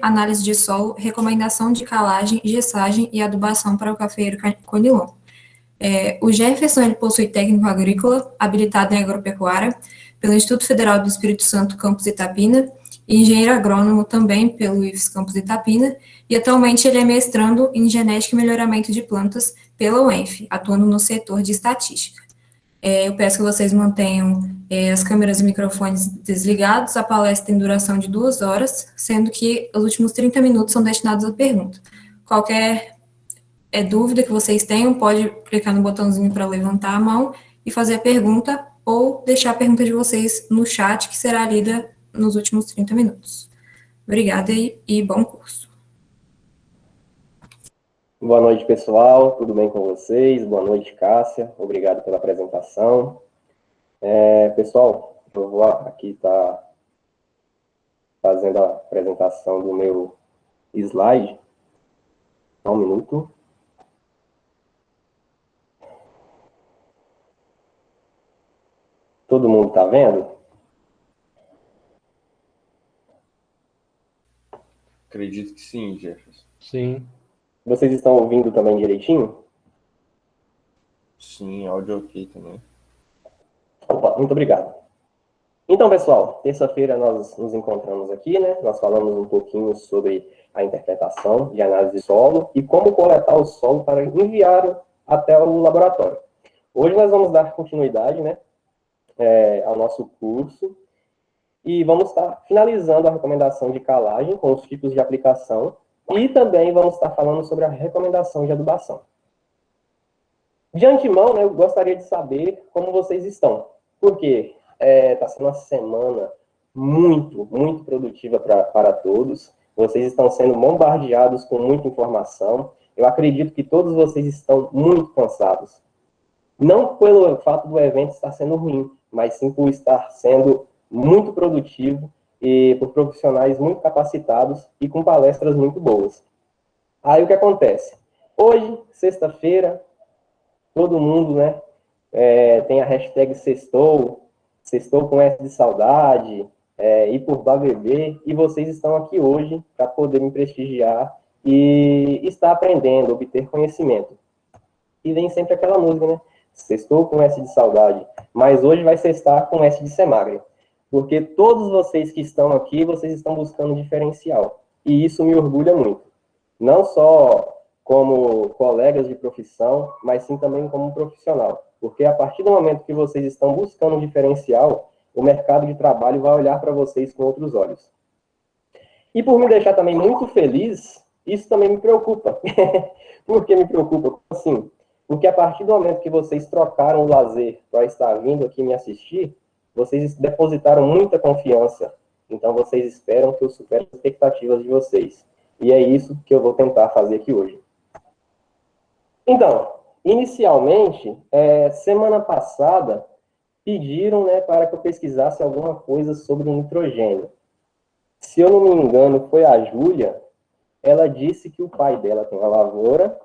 análise de solo, recomendação de calagem, gessagem e adubação para o cafeeiro Conilon. O Jefferson ele possui técnico agrícola, habilitado em agropecuária, pelo Instituto Federal do Espírito Santo, campus Itapina, e engenheiro agrônomo também pelo IFES campus Itapina, e atualmente ele é mestrando em genética e melhoramento de plantas pela UENF, atuando no setor de estatística. Eu peço que vocês mantenham as câmeras e microfones desligados. A palestra tem duração de 2 horas, sendo que os últimos 30 minutos são destinados à pergunta. Qualquer dúvida que vocês tenham, pode clicar no botãozinho para levantar a mão e fazer a pergunta, ou deixar a pergunta de vocês no chat, que será lida nos últimos 30 minutos. Obrigada e bom curso. Boa noite, pessoal. Tudo bem com vocês? Boa noite, Cássia. Obrigado pela apresentação. Pessoal, eu vou aqui estar fazendo a apresentação do meu slide. Só um minuto. Todo mundo está vendo? Acredito que sim, Jefferson. Sim. Vocês estão ouvindo também direitinho? Sim, áudio ok também. Opa, muito obrigado. Então, pessoal, terça-feira nós nos encontramos aqui, né? Nós falamos um pouquinho sobre a interpretação de análise de solo e como coletar o solo para enviar até o laboratório. Hoje nós vamos dar continuidade, né, ao nosso curso e vamos estar finalizando a recomendação de calagem com os tipos de aplicação e também vamos estar falando sobre a recomendação de adubação. De antemão, né, eu gostaria de saber como vocês estão, porque está sendo uma semana muito produtiva para todos. Vocês estão sendo bombardeados com muita informação. Eu acredito que todos vocês estão muito cansados. Não pelo fato do evento estar sendo ruim, mas sim por estar sendo muito produtivo e por profissionais muito capacitados e com palestras muito boas. Aí o que acontece? Hoje, sexta-feira, todo mundo, né, tem a hashtag sextou com S de saudade, e por BBB, e vocês estão aqui hoje para poder me prestigiar e estar aprendendo, obter conhecimento. E vem sempre aquela música, né? Sextou com S de saudade, mas hoje vai sextar com S de ser magre. Porque todos vocês que estão aqui, vocês estão buscando diferencial. E isso me orgulha muito. Não só como colegas de profissão, mas sim também como profissional. Porque a partir do momento que vocês estão buscando um diferencial, o mercado de trabalho vai olhar para vocês com outros olhos. E por me deixar também muito feliz, isso também me preocupa. Por que me preocupa? Assim, porque a partir do momento que vocês trocaram o lazer para estar vindo aqui me assistir, vocês depositaram muita confiança. Então, vocês esperam que eu supere as expectativas de vocês. E é isso que eu vou tentar fazer aqui hoje. Então, inicialmente, semana passada, pediram, né, para que eu pesquisasse alguma coisa sobre o nitrogênio. Se eu não me engano, foi a Júlia, ela disse que o pai dela tem uma lavoura,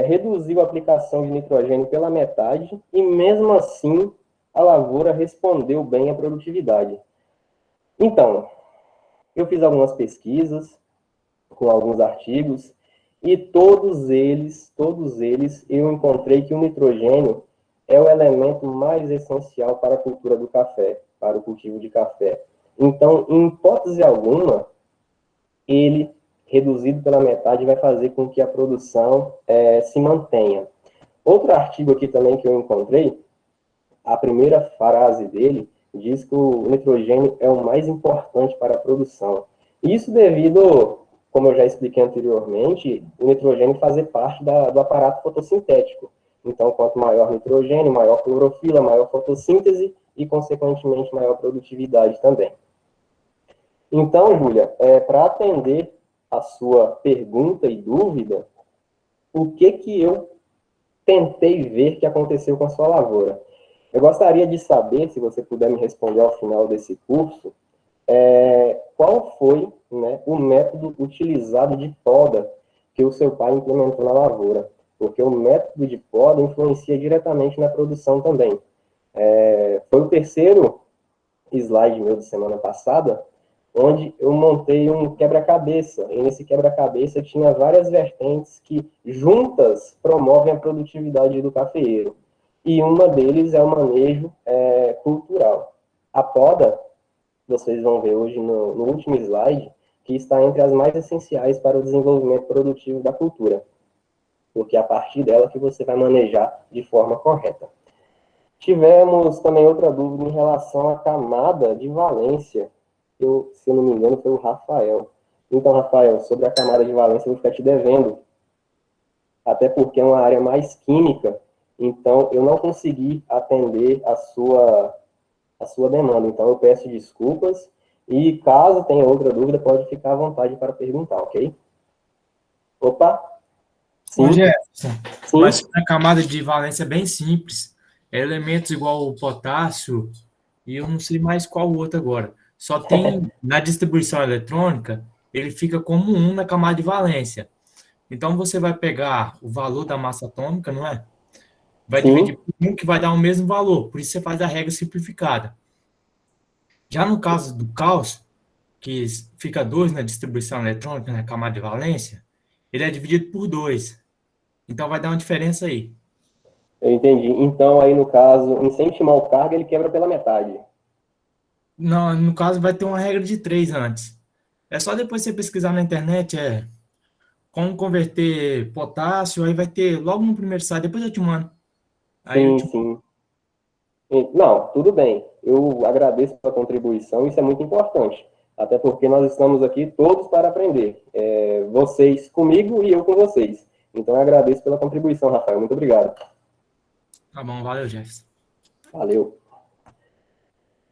reduziu a aplicação de nitrogênio pela metade, e mesmo assim, a lavoura respondeu bem à produtividade. Então, eu fiz algumas pesquisas com alguns artigos e todos eles eu encontrei que o nitrogênio é o elemento mais essencial para a cultura do café, para o cultivo de café. Então, em hipótese alguma, ele reduzido pela metade vai fazer com que a produção se mantenha. Outro artigo aqui também que eu encontrei, a primeira frase dele diz que o nitrogênio é o mais importante para a produção. Isso devido, como eu já expliquei anteriormente, o nitrogênio fazer parte do aparato fotossintético. Então, quanto maior nitrogênio, maior clorofila, maior fotossíntese e, consequentemente, maior produtividade também. Então, Júlia, para atender a sua pergunta e dúvida, o que eu tentei ver que aconteceu com a sua lavoura? Eu gostaria de saber, se você puder me responder ao final desse curso, qual foi, né, o método utilizado de poda que o seu pai implementou na lavoura, porque o método de poda influencia diretamente na produção também. Foi o terceiro slide meu de semana passada, onde eu montei um quebra-cabeça, e nesse quebra-cabeça tinha várias vertentes que juntas promovem a produtividade do cafeeiro. E uma deles é o manejo cultural. A poda, vocês vão ver hoje no último slide, que está entre as mais essenciais para o desenvolvimento produtivo da cultura, porque é a partir dela que você vai manejar de forma correta. Tivemos também outra dúvida em relação à camada de valência. Se eu não me engano, foi o Rafael. Então, Rafael, sobre a camada de valência, eu vou ficar te devendo, até porque é uma área mais química, então eu não consegui atender a sua demanda. Então, eu peço desculpas, e caso tenha outra dúvida, pode ficar à vontade para perguntar, ok? Opa! Ô, Sim, Jefferson, sim, mas a camada de valência é bem simples. É elementos igual o potássio, e eu não sei mais qual o outro agora. Só tem, na distribuição eletrônica, ele fica como um na camada de valência. Então, você vai pegar o valor da massa atômica, não é? Vai dividir sim, por um que vai dar o mesmo valor. Por isso, você faz a regra simplificada. Já no caso do cálcio, que fica 2 na distribuição eletrônica, na camada de valência, ele é dividido por 2. Então, vai dar uma diferença aí. eu entendi. Então, aí no caso, em 100 mol carga, ele quebra pela metade. Não, no caso, vai ter uma regra de 3 antes. É só depois você pesquisar na internet, como converter potássio, aí vai ter logo no primeiro site, depois eu te mando. Aí eu Sim, te... sim. Não, tudo bem. Eu agradeço a contribuição, isso é muito importante. Até porque nós estamos aqui todos para aprender. Vocês comigo e eu com vocês. Então, eu agradeço pela contribuição, Rafael. Muito obrigado. Tá bom, valeu, Jefferson. Valeu.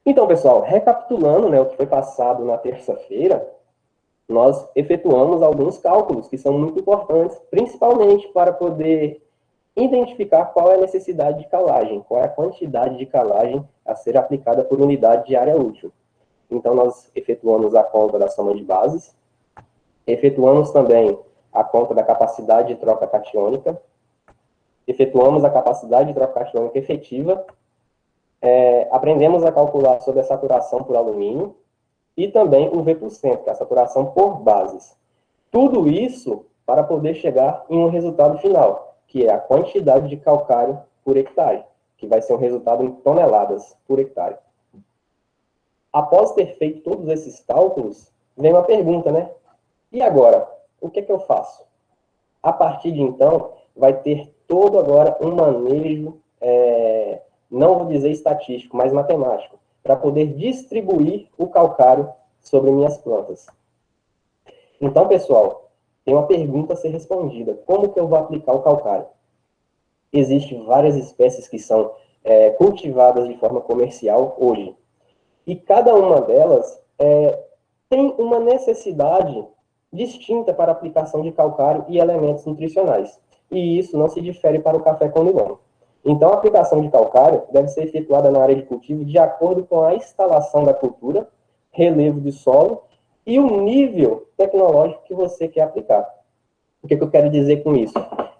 Então, pessoal, recapitulando, né, o que foi passado na terça-feira, nós efetuamos alguns cálculos que são muito importantes, principalmente para poder identificar qual é a necessidade de calagem, qual é a quantidade de calagem a ser aplicada por unidade de área útil. Então, nós efetuamos a conta da soma de bases, efetuamos também a conta da capacidade de troca catiônica, efetuamos a capacidade de troca catiônica efetiva, aprendemos a calcular sobre a saturação por alumínio e também o V%, que é a saturação por bases. Tudo isso para poder chegar em um resultado final, que é a quantidade de calcário por hectare, que vai ser um resultado em toneladas por hectare. Após ter feito todos esses cálculos, vem uma pergunta, né? E agora? O que é que eu faço? A partir de então, vai ter todo agora um manejo, não vou dizer estatístico, mas matemático, para poder distribuir o calcário sobre minhas plantas. Então, pessoal, tem uma pergunta a ser respondida. Como que eu vou aplicar o calcário? Existem várias espécies que são cultivadas de forma comercial hoje. E cada uma delas tem uma necessidade distinta para a aplicação de calcário e elementos nutricionais. E isso não se difere para o café conilon. Então, a aplicação de calcário deve ser efetuada na área de cultivo de acordo com a instalação da cultura, relevo de solo e o nível tecnológico que você quer aplicar. O que eu quero dizer com isso?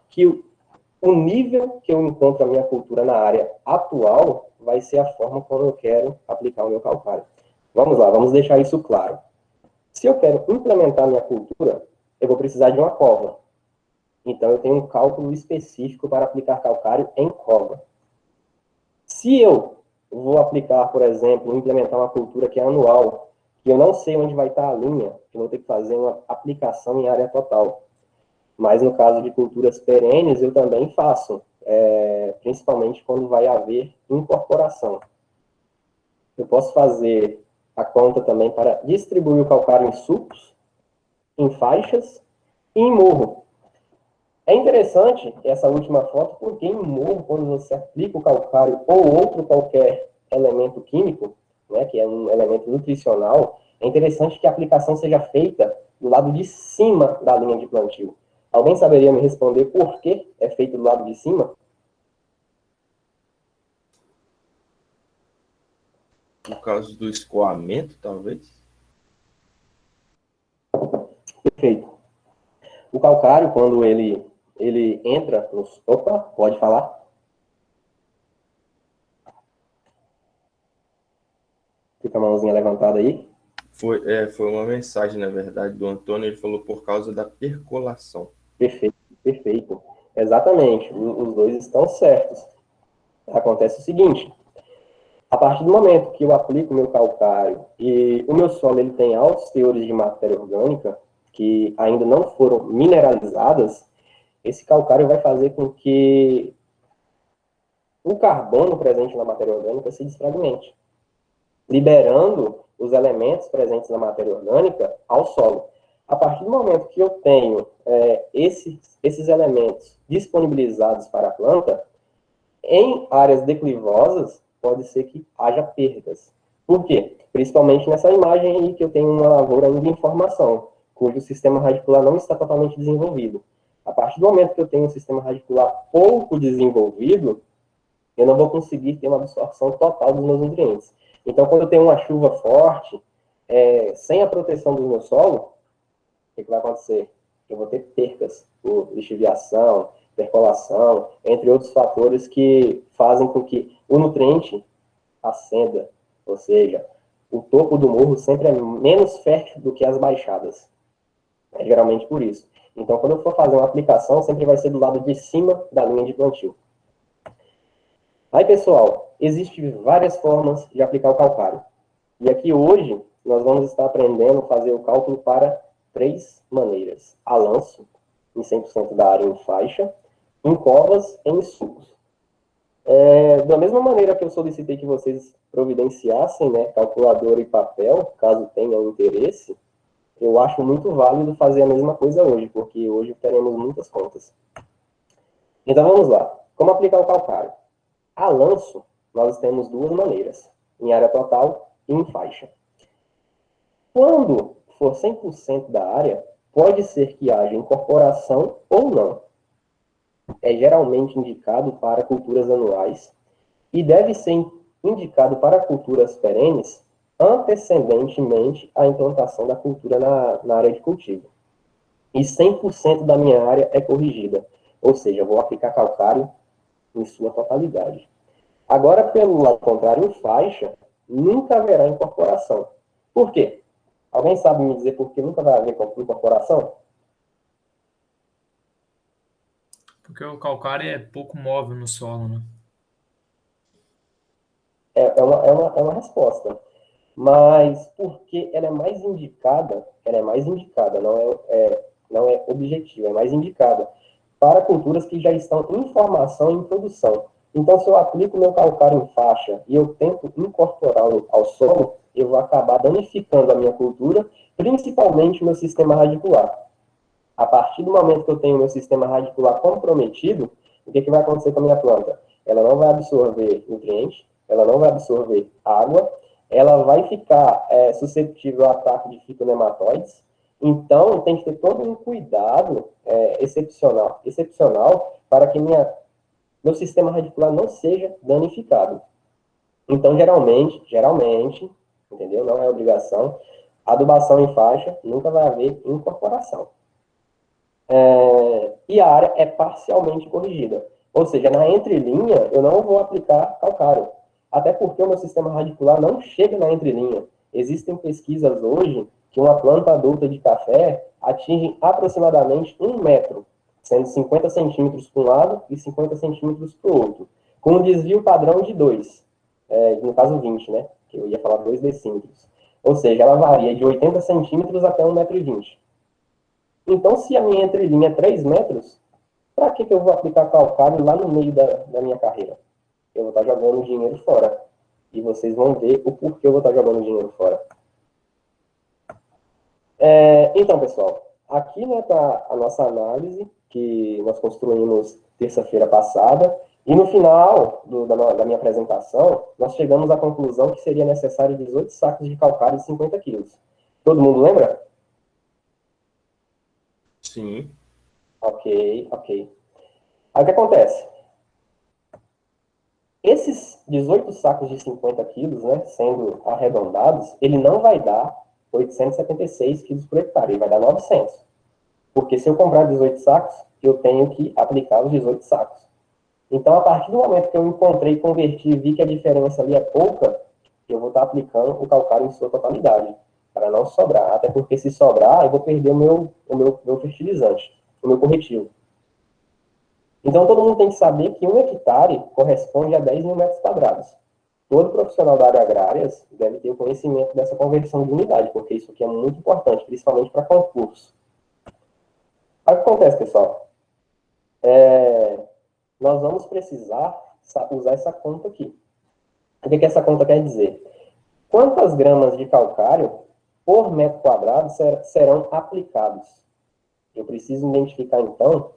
Que o nível que eu encontro a minha cultura na área atual vai ser a forma como eu quero aplicar o meu calcário. Vamos lá, vamos deixar isso claro. Se eu quero implementar minha cultura, eu vou precisar de uma cova. Então, eu tenho um cálculo específico para aplicar calcário em cova. Se eu vou aplicar, por exemplo, implementar uma cultura que é anual, que eu não sei onde vai estar a linha, eu vou ter que fazer uma aplicação em área total. Mas no caso de culturas perenes, eu também faço, principalmente quando vai haver incorporação. Eu posso fazer a conta também para distribuir o calcário em sulcos, em faixas e em morro. É interessante essa última foto, porque em morro, quando você aplica o calcário ou outro qualquer elemento químico, né, que é um elemento nutricional, é interessante que a aplicação seja feita do lado de cima da linha de plantio. Alguém saberia me responder por que é feito do lado de cima? No caso do escoamento, talvez. Perfeito. O calcário, quando ele entra nos... Opa, pode falar? Fica a mãozinha levantada aí. Foi uma mensagem, na verdade, do Antônio. Ele falou por causa da percolação. Perfeito, perfeito. Exatamente, os dois estão certos. Acontece o seguinte, a partir do momento que eu aplico o meu calcário e o meu solo ele tem altos teores de matéria orgânica, que ainda não foram mineralizadas, esse calcário vai fazer com que o carbono presente na matéria orgânica se desfragmente, liberando os elementos presentes na matéria orgânica ao solo. A partir do momento que eu tenho esses elementos disponibilizados para a planta, em áreas declivosas, pode ser que haja perdas. Por quê? Principalmente nessa imagem aí que eu tenho uma lavoura ainda em formação, cujo sistema radicular não está totalmente desenvolvido. A partir do momento que eu tenho um sistema radicular pouco desenvolvido, eu não vou conseguir ter uma absorção total dos meus nutrientes. Então, quando eu tenho uma chuva forte, sem a proteção do meu solo, o que vai acontecer? Eu vou ter percas por lixiviação, percolação, entre outros fatores que fazem com que o nutriente ascenda, ou seja, o topo do morro sempre é menos fértil do que as baixadas. É geralmente por isso. Então, quando eu for fazer uma aplicação, sempre vai ser do lado de cima da linha de plantio. Aí, pessoal, existem várias formas de aplicar o calcário. E aqui hoje, nós vamos estar aprendendo a fazer o cálculo para 3 maneiras. A lanço, em 100% da área em faixa, em covas e em sulcos. Da mesma maneira que eu solicitei que vocês providenciassem, né, calculadora e papel, caso tenham interesse, eu acho muito válido fazer a mesma coisa hoje, porque hoje teremos muitas contas. Então vamos lá. Como aplicar o calcário? A lanço, nós temos 2 maneiras, em área total e em faixa. Quando for 100% da área, pode ser que haja incorporação ou não. É geralmente indicado para culturas anuais e deve ser indicado para culturas perenes antecedentemente à implantação da cultura na área de cultivo. E 100% da minha área é corrigida, ou seja, eu vou aplicar calcário em sua totalidade. Agora, pelo lado contrário, em faixa, nunca haverá incorporação. Por quê? Alguém sabe me dizer por que nunca vai haver incorporação? Porque o calcário é pouco móvel no solo, né? É uma resposta. Mas porque ela é mais indicada, não é objetiva, é mais indicada para culturas que já estão em formação e em produção. Então, se eu aplico meu calcário em faixa e eu tento incorporá-lo ao solo, eu vou acabar danificando a minha cultura, principalmente o meu sistema radicular. A partir do momento que eu tenho meu sistema radicular comprometido, o que vai acontecer com a minha planta? Ela não vai absorver nutrientes, ela não vai absorver água, ela vai ficar suscetível ao ataque de fitonematóides. Então, tem que ter todo um cuidado excepcional para que meu sistema radicular não seja danificado. Então, geralmente, entendeu? Não é obrigação. Adubação em faixa, nunca vai haver incorporação. E a área é parcialmente corrigida. Ou seja, na entrelinha, eu não vou aplicar calcário. Até porque o meu sistema radicular não chega na entrelinha. Existem pesquisas hoje que uma planta adulta de café atinge aproximadamente 1 metro, sendo 50 centímetros para um lado e 50 centímetros para o outro, com um desvio padrão de 2, no caso 20, né? Que eu ia falar 2 decímetros. Ou seja, ela varia de 80 centímetros até 1,20 m. Então, se a minha entrelinha é 3 metros, para que eu vou aplicar calcário lá no meio da minha carreira? Eu vou estar jogando dinheiro fora. E vocês vão ver o porquê eu vou estar jogando dinheiro fora. Então, pessoal, aqui está a nossa análise que nós construímos terça-feira passada. E no final da minha apresentação, nós chegamos à conclusão que seria necessário 18 sacos de calcário de 50 quilos. Todo mundo lembra? Sim. Ok. Aí o que acontece? Esses 18 sacos de 50 quilos, né, sendo arredondados, ele não vai dar 876 quilos por hectare, ele vai dar 900. Porque se eu comprar 18 sacos, eu tenho que aplicar os 18 sacos. Então, a partir do momento que eu encontrei, converti e vi que a diferença ali é pouca, eu vou estar aplicando o calcário em sua totalidade. para não sobrar. Até porque se sobrar, eu vou perder o meu fertilizante, o meu corretivo. Então, todo mundo tem que saber que 1 hectare corresponde a 10 mil metros quadrados. Todo profissional da área agrária deve ter o conhecimento dessa conversão de unidade, porque isso aqui é muito importante, principalmente para concurso. Aí o que acontece, pessoal? Nós vamos precisar usar essa conta aqui. O que essa conta quer dizer? Quantas gramas de calcário por metro quadrado serão aplicados? Eu preciso identificar, então,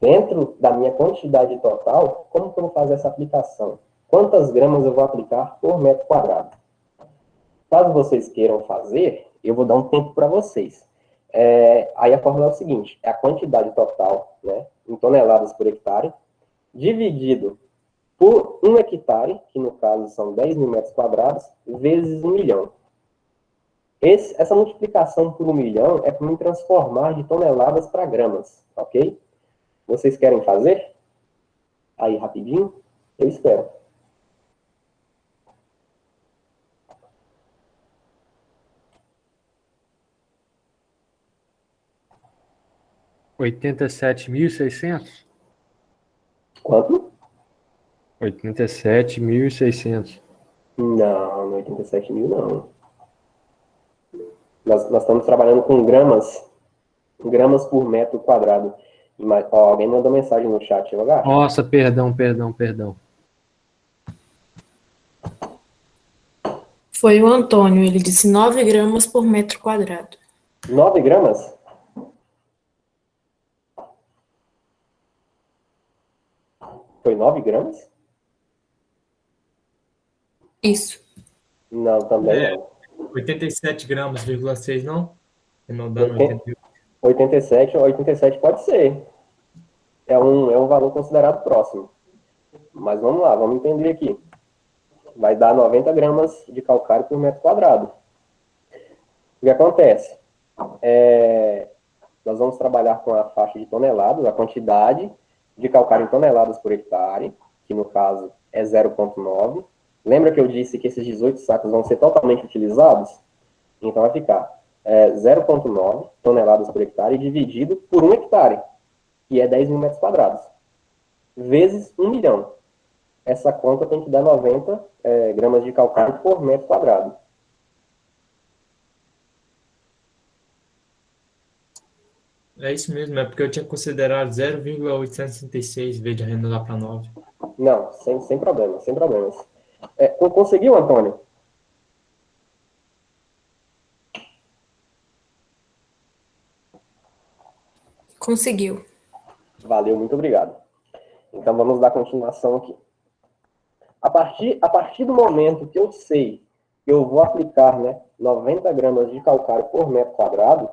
dentro da minha quantidade total, como que eu vou fazer essa aplicação? Quantas gramas eu vou aplicar por metro quadrado? Caso vocês queiram fazer, eu vou dar um tempo para vocês. Aí a fórmula é o seguinte, é a quantidade total, né, em toneladas por hectare, dividido por 1 hectare, que no caso são 10 mil metros quadrados, vezes 1 milhão. Essa multiplicação por 1 milhão é para me transformar de toneladas para gramas, ok? Vocês querem fazer? Aí, rapidinho? Eu espero. $87.600? Quanto? 87.600. Não, não é 87 mil, não. Nós estamos trabalhando com gramas por metro quadrado. Alguém mandou mensagem no chat, Lagarto. Nossa, perdão. Foi o Antônio, ele disse 9 gramas por metro quadrado. 9 gramas? Foi 9 gramas? Isso. Não, também não. 87 gramas, 6, não? Arredondando 87 pode ser. É um valor considerado próximo. Mas vamos lá, vamos entender aqui. Vai dar 90 gramas de calcário por metro quadrado. O que acontece? Nós vamos trabalhar com a faixa de toneladas, a quantidade de calcário em toneladas por hectare, que no caso é 0,9. Lembra que eu disse que esses 18 sacos vão ser totalmente utilizados? Então vai ficar 0,9 toneladas por hectare dividido por 1 hectare, que é 10 mil metros quadrados, vezes 1 milhão. Essa conta tem que dar 90 gramas de calcário por metro quadrado. É isso mesmo, é porque eu tinha considerado 0,866 em vez de arredondar para 9. Não, sem problemas, sem problemas. Conseguiu, Antônio? Conseguiu. Valeu, muito obrigado. Então vamos dar continuação aqui. A partir do momento que eu sei que eu vou aplicar 90 gramas de calcário por metro quadrado,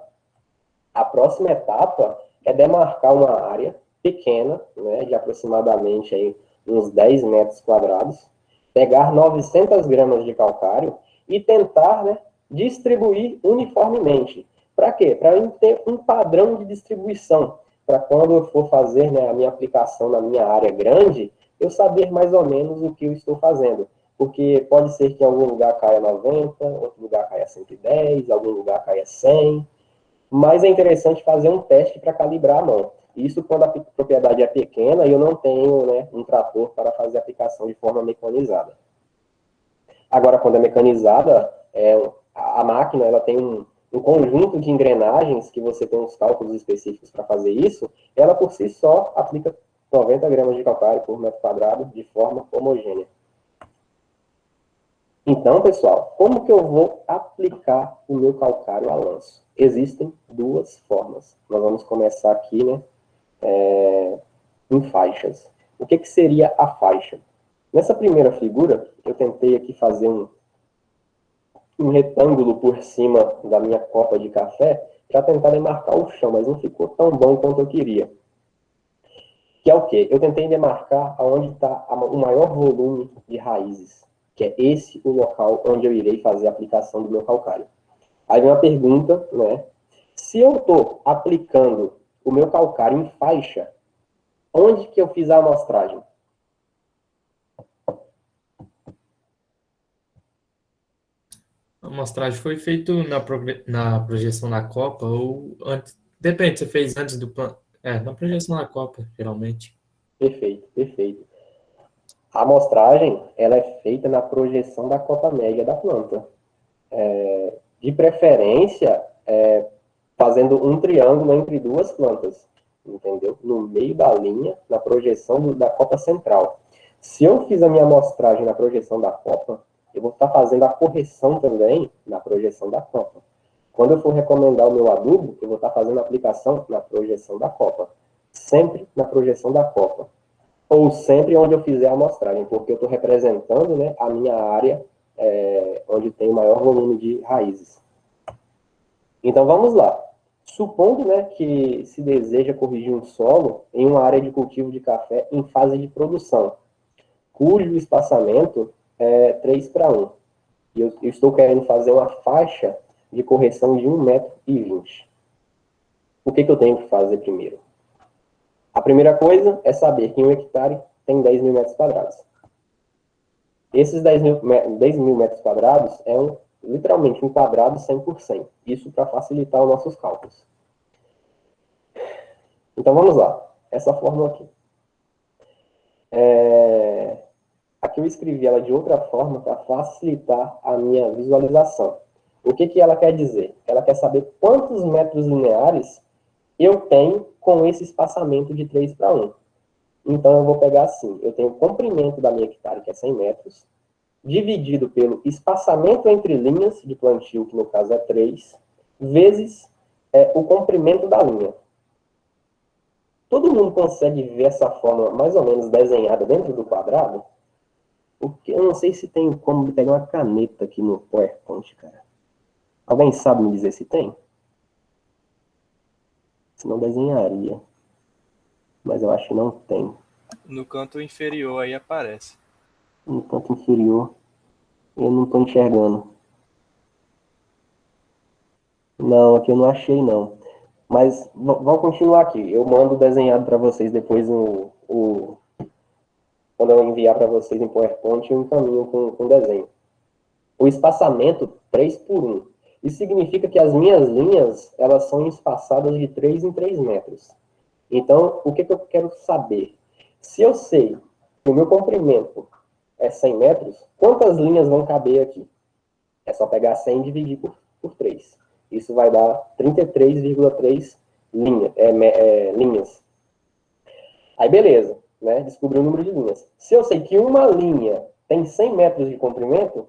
a próxima etapa é demarcar uma área pequena, de aproximadamente aí uns 10 metros quadrados, pegar 900 gramas de calcário e tentar distribuir uniformemente. Para quê? Para eu ter um padrão de distribuição, para quando eu for fazer a minha aplicação na minha área grande, eu saber mais ou menos o que eu estou fazendo. Porque pode ser que em algum lugar caia 90, outro lugar caia 110, algum lugar caia 100, mas é interessante fazer um teste para calibrar a mão. Isso quando a propriedade é pequena e eu não tenho um trator para fazer a aplicação de forma mecanizada. Agora, quando é mecanizada, a máquina ela tem um conjunto de engrenagens que você tem uns cálculos específicos para fazer isso, ela por si só aplica 90 gramas de calcário por metro quadrado de forma homogênea. Então, pessoal, como que eu vou aplicar o meu calcário a lanço? Existem duas formas. Nós vamos começar aqui, em faixas. O que seria a faixa? Nessa primeira figura, eu tentei aqui fazer um retângulo por cima da minha copa de café para tentar demarcar o chão, mas não ficou tão bom quanto eu queria. Que é o quê? Eu tentei demarcar aonde está o maior volume de raízes, que é esse o local onde eu irei fazer a aplicação do meu calcário. Aí vem uma pergunta, se eu estou aplicando o meu calcário em faixa, onde que eu fiz a amostragem? amostragem foi feita na projeção da Copa ou antes? Depende, você fez antes do plano. Na projeção da Copa, geralmente. Perfeito, perfeito. A amostragem, ela é feita na projeção da cota média da planta. De preferência, fazendo um triângulo entre duas plantas, entendeu? No meio da linha, na projeção da copa central. Se eu fiz a minha amostragem na projeção da copa, eu vou estar fazendo a correção também na projeção da copa. Quando eu for recomendar o meu adubo, eu vou estar fazendo a aplicação na projeção da copa. Sempre na projeção da copa. Ou sempre onde eu fizer a amostragem, porque eu estou representando, né, a minha área onde tem o maior volume de raízes. Então, vamos lá. Supondo, né, que se deseja corrigir um solo em uma área de cultivo de café em fase de produção, cujo espaçamento é 3:1. E eu estou querendo fazer uma faixa de correção de 1,20 m. O que eu tenho que fazer primeiro? A primeira coisa é saber que 1 hectare tem 10.000 metros quadrados. Esses 10.000 metros quadrados literalmente um quadrado 100%. Isso para facilitar os nossos cálculos. Então, vamos lá. Essa fórmula aqui. Aqui eu escrevi ela de outra forma para facilitar a minha visualização. O que ela quer dizer? Ela quer saber quantos metros lineares eu tenho com esse espaçamento de 3:1. Então, eu vou pegar assim. Eu tenho o comprimento da minha hectare, que é 100 metros, dividido pelo espaçamento entre linhas de plantio, que no caso é 3, vezes o comprimento da linha. Todo mundo consegue ver essa fórmula mais ou menos desenhada dentro do quadrado? Porque eu não sei se tem como pegar uma caneta aqui no PowerPoint, cara. Alguém sabe me dizer se tem? Se não, desenharia. Mas eu acho que não tem. No canto inferior aí aparece. No canto inferior, eu não estou enxergando. Não, aqui eu não achei, não. Mas vamos continuar aqui. Eu mando desenhado para vocês depois quando eu enviar para vocês em PowerPoint, eu encaminho com desenho. O espaçamento 3:1. Isso significa que as minhas linhas, elas são espaçadas de 3 em 3 metros. Então, o que eu quero saber? Se eu sei que o meu comprimento é 100 metros, quantas linhas vão caber aqui? É só pegar 100 e dividir por 3. Isso vai dar 33,3 linhas. Aí, beleza, né? Descobri o número de linhas. Se eu sei que uma linha tem 100 metros de comprimento,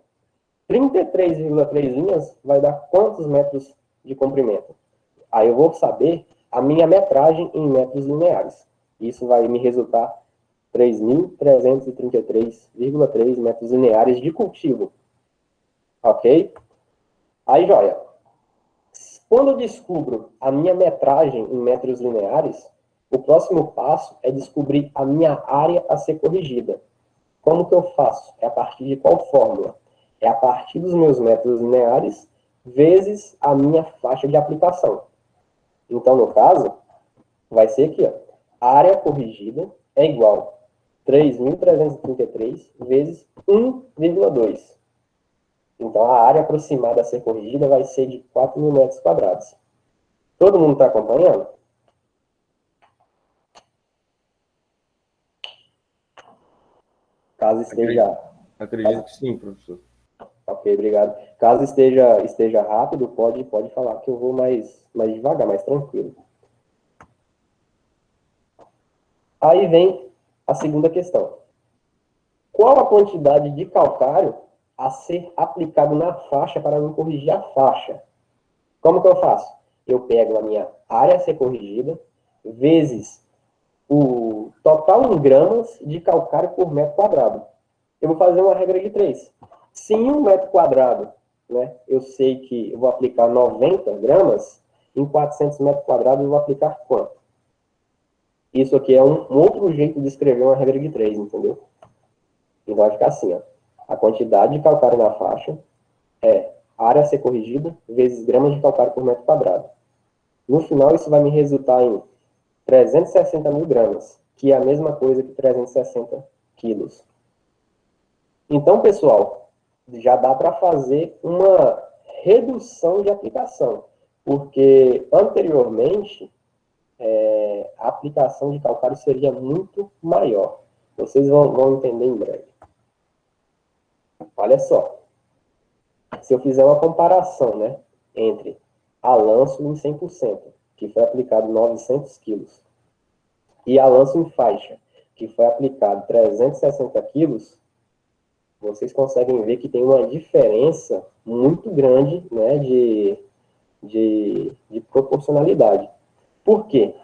33,3 linhas vai dar quantos metros de comprimento? Aí eu vou saber a minha metragem em metros lineares. Isso vai me resultar 3.333,3 metros lineares de cultivo. Ok? Aí, joia. Quando eu descubro a minha metragem em metros lineares, o próximo passo é descobrir a minha área a ser corrigida. Como que eu faço? É a partir de qual fórmula? É a partir dos meus metros lineares vezes a minha faixa de aplicação. Então, no caso, vai ser aqui, ó. A área corrigida é igual a 3.333 vezes 1,2. Então, a área aproximada a ser corrigida vai ser de 4.000 metros quadrados. Todo mundo está acompanhando? Caso esteja... Acredito que sim, professor. Ok, obrigado. Caso esteja rápido, pode falar que eu vou mais devagar, mais tranquilo. Aí vem a segunda questão. Qual a quantidade de calcário a ser aplicado na faixa para me corrigir a faixa? Como que eu faço? Eu pego a minha área a ser corrigida, vezes o total em gramas de calcário por metro quadrado. Eu vou fazer uma regra de 3. Se em 1 metro quadrado, né, eu sei que eu vou aplicar 90 gramas, em 400 metros quadrados eu vou aplicar quanto? Isso aqui é um outro jeito de escrever uma regra de 3, entendeu? Então vai ficar assim, ó. A quantidade de calcário na faixa é área a ser corrigida vezes gramas de calcário por metro quadrado. No final, isso vai me resultar em 360.000 gramas, que é a mesma coisa que 360 quilos. Então, pessoal, já dá para fazer redução de aplicação, porque anteriormente a aplicação de calcário seria muito maior. Vocês vão entender em breve. Olha só, se eu fizer uma comparação, né, entre a lanço em 100%, que foi aplicado 900 quilos, e a lanço em faixa, que foi aplicado 360 quilos, vocês conseguem ver que tem uma diferença muito grande, né, de proporcionalidade. Por quê?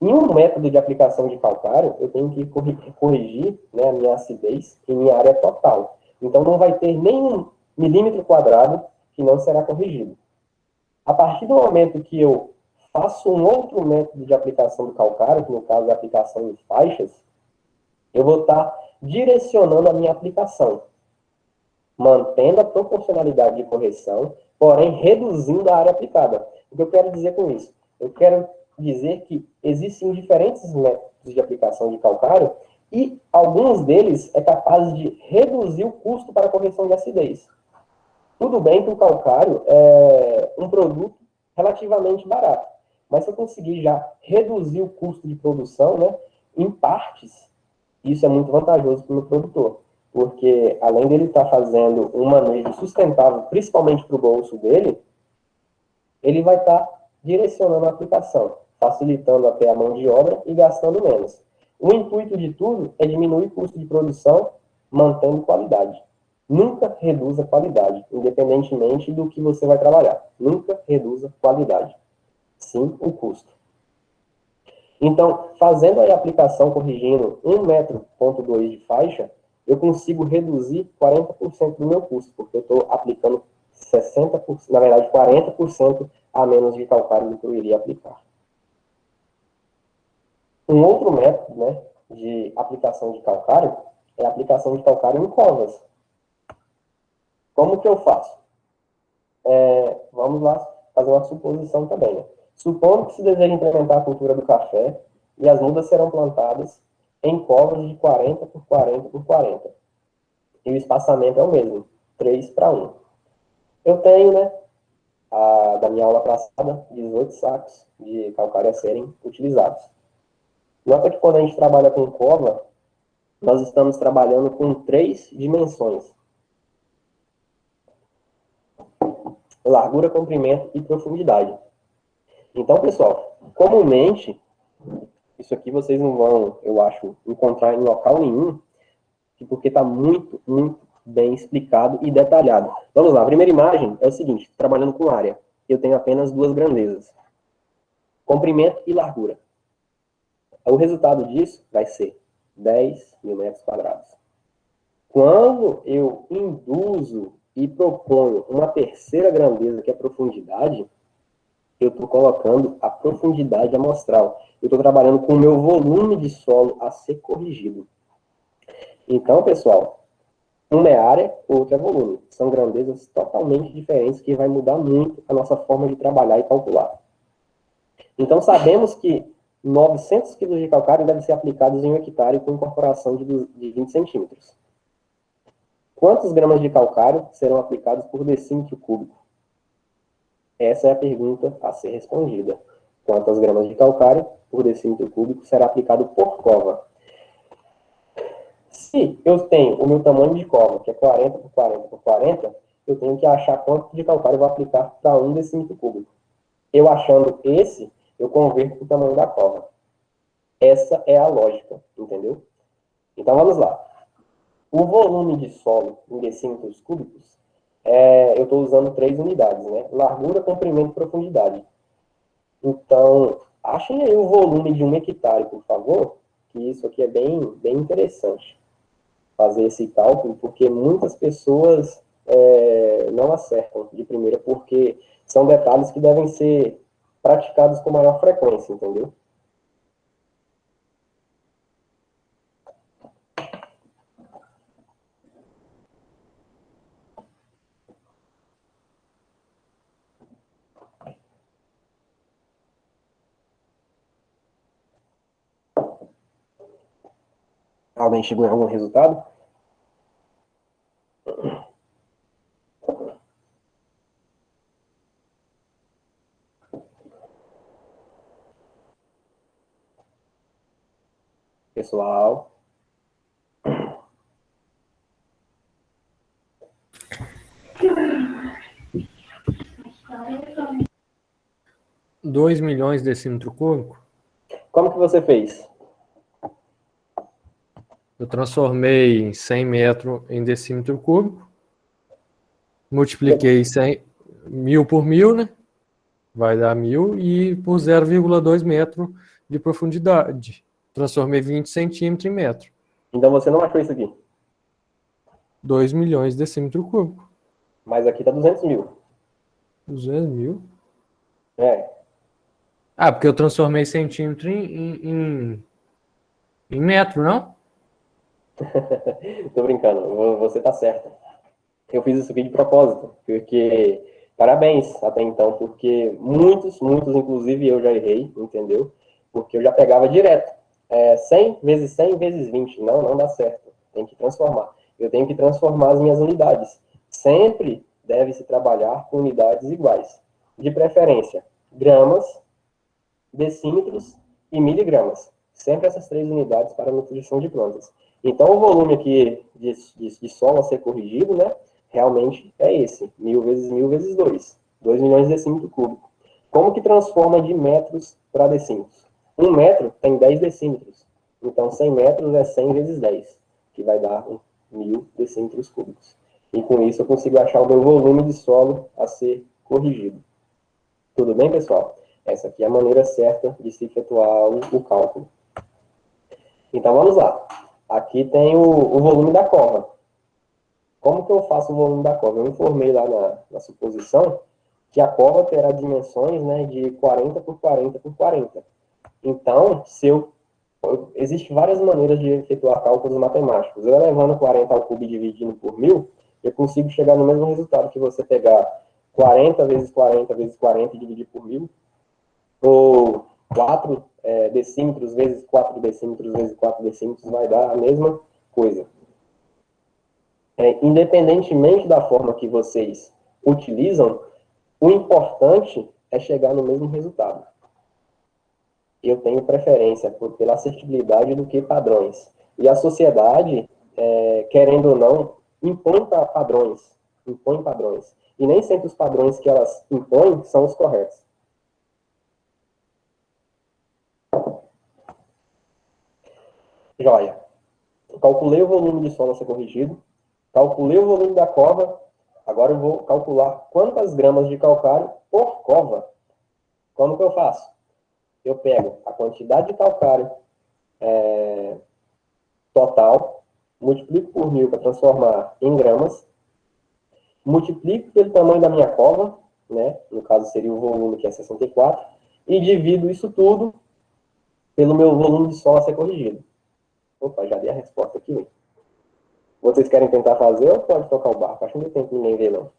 Em um método de aplicação de calcário, eu tenho que corrigir, né, a minha acidez em minha área total. Então, não vai ter nenhum milímetro quadrado que não será corrigido. A partir do momento que eu faço um outro método de aplicação do calcário, que no caso é a aplicação em faixas, eu vou estar direcionando a minha aplicação, mantendo a proporcionalidade de correção, porém reduzindo a área aplicada. O que eu quero dizer com isso? Eu quero dizer que existem diferentes métodos de aplicação de calcário e alguns deles é capaz de reduzir o custo para a correção de acidez. Tudo bem que o calcário é um produto relativamente barato, mas se eu conseguir já reduzir o custo de produção, né, em partes, isso é muito vantajoso para o meu produtor, porque além dele estar fazendo um manejo sustentável, principalmente para o bolso dele, ele vai estar direcionando a aplicação, facilitando até a mão de obra e gastando menos. O intuito de tudo é diminuir o custo de produção, mantendo qualidade. Nunca reduza qualidade, independentemente do que você vai trabalhar. Nunca reduza qualidade. Sim, o custo. Então, fazendo aí a aplicação, corrigindo 1,2 metro de faixa, eu consigo reduzir 40% do meu custo, porque eu estou aplicando 60%, na verdade, 40% a menos de calcário do que eu iria aplicar. Um outro método, né, de aplicação de calcário é a aplicação de calcário em covas. Como que eu faço? Vamos lá fazer uma suposição também, né? Supondo que se deseja implementar a cultura do café e as mudas serão plantadas em covas de 40 por 40 por 40. E o espaçamento é o mesmo, 3:1. Eu tenho, né, da minha aula passada, 18 sacos de calcário a serem utilizados. Nota que quando a gente trabalha com cova, nós estamos trabalhando com 3 dimensões: largura, comprimento e profundidade. Então, pessoal, comumente, isso aqui vocês não vão, eu acho, encontrar em local nenhum, porque está muito, muito bem explicado e detalhado. Vamos lá, a primeira imagem é o seguinte: trabalhando com área, eu tenho apenas 2 grandezas: comprimento e largura. O resultado disso vai ser 10 mil metros quadrados. Quando eu induzo e proponho uma terceira grandeza, que é a profundidade, eu estou colocando a profundidade amostral. Eu estou trabalhando com o meu volume de solo a ser corrigido. Então, pessoal, uma é área, outra é volume. São grandezas totalmente diferentes que vai mudar muito a nossa forma de trabalhar e calcular. Então, sabemos que 900 kg de calcário devem ser aplicados em 1 hectare com incorporação de 20 centímetros. Quantos gramas de calcário serão aplicados por decímetro cúbico? Essa é a pergunta a ser respondida. Quantas gramas de calcário por decímetro cúbico será aplicado por cova? Se eu tenho o meu tamanho de cova, que é 40 por 40 por 40, eu tenho que achar quanto de calcário eu vou aplicar para 1 decímetro cúbico. Eu achando esse, eu converto para o tamanho da cova. Essa é a lógica, entendeu? Então, vamos lá. O volume de solo em decímetros cúbicos, eu estou usando 3 unidades, né? Largura, comprimento e profundidade. Então, achem aí o volume de 1 hectare, por favor, que isso aqui é bem interessante fazer esse cálculo, porque muitas pessoas não acertam de primeira, porque são detalhes que devem ser praticados com maior frequência, entendeu? Alguém chegou em algum resultado? Pessoal, 2 milhões de decímetro cúbico. como que você fez? Eu transformei 100 metros em decímetro cúbico. Multipliquei 1.000 por 1.000, né? Vai dar 1.000 e por 0,2 metro de profundidade. Transformei 20 centímetros em metro. Então você não achou isso aqui, 2 milhões de decímetro cúbico. mas aqui tá 200 mil. 200 mil. É, Ah, porque eu transformei centímetro em metro, não? tô brincando, você tá certo. Eu fiz isso aqui de propósito, porque parabéns até então, porque muitos, inclusive eu já errei, entendeu? Porque eu já pegava direto. 100 vezes 100 vezes 20. Não dá certo. Tem que transformar. Eu tenho que transformar as minhas unidades. Sempre deve se trabalhar com unidades iguais. De preferência, gramas, decímetros e miligramas. Sempre essas 3 unidades para a nutrição de plantas. Então, o volume aqui de solo a ser corrigido, né, realmente é esse, 1.000 vezes 1.000 vezes 2. 2 milhões de decímetro cúbico. Como que transforma de metros para decímetros? 1 metro tem 10 decímetros. Então, 100 metros é 100 vezes 10, que vai dar 1.000 decímetros cúbicos. E com isso eu consigo achar o meu volume de solo a ser corrigido. Tudo bem, pessoal? Essa aqui é a maneira certa de se efetuar o cálculo. Então, vamos lá. Aqui tem o volume da cova. Como que eu faço o volume da cova? Eu informei lá na suposição que a cova terá dimensões, né, de 40 por 40 por 40. Então, existem várias maneiras de efetuar cálculos matemáticos. Eu levando 40 ao cubo e dividindo por 1.000, eu consigo chegar no mesmo resultado que você pegar 40 vezes 40 vezes 40 e dividir por 1.000, ou 4 decímetros vezes 4 decímetros vezes 4 decímetros vai dar a mesma coisa. Independentemente da forma que vocês utilizam, o importante é chegar no mesmo resultado. Eu tenho preferência pela assertibilidade do que padrões. E a sociedade, querendo ou não, impõe padrões. Impõe padrões. E nem sempre os padrões que elas impõem são os corretos. Joia. Calculei o volume de solo a ser corrigido. Calculei o volume da cova. Agora eu vou calcular quantas gramas de calcário por cova. Como que eu faço? Eu pego a quantidade de calcário total, multiplico por 1.000 para transformar em gramas, multiplico pelo tamanho da minha cova, né? No caso seria o volume, que é 64, e divido isso tudo pelo meu volume de solo a ser corrigido. Opa, já dei a resposta aqui. Vocês querem tentar fazer ou pode tocar o barco? Acho que não tem tempo ninguém ver, não.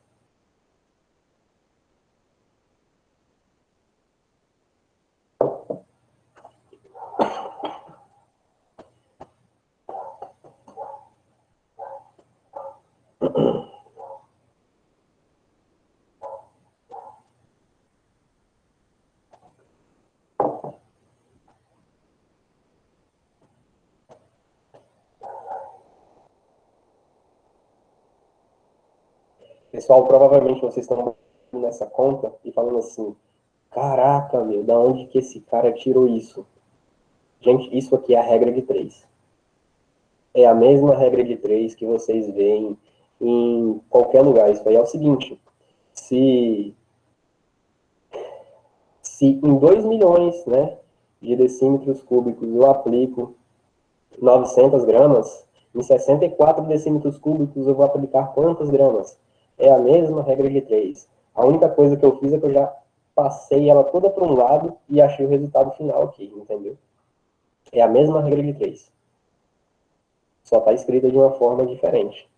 Pessoal, provavelmente vocês estão nessa conta e falando assim, caraca, meu, da onde que esse cara tirou isso? Gente, isso aqui é a regra de 3. É a mesma regra de 3 que vocês veem em qualquer lugar. Isso aí é o seguinte, se em 2 milhões, né, de decímetros cúbicos eu aplico 900 gramas, em 64 decímetros cúbicos eu vou aplicar quantas gramas? É a mesma regra de 3. A única coisa que eu fiz é que eu já passei ela toda para um lado e achei o resultado final aqui, entendeu? É a mesma regra de 3. Só está escrita de uma forma diferente.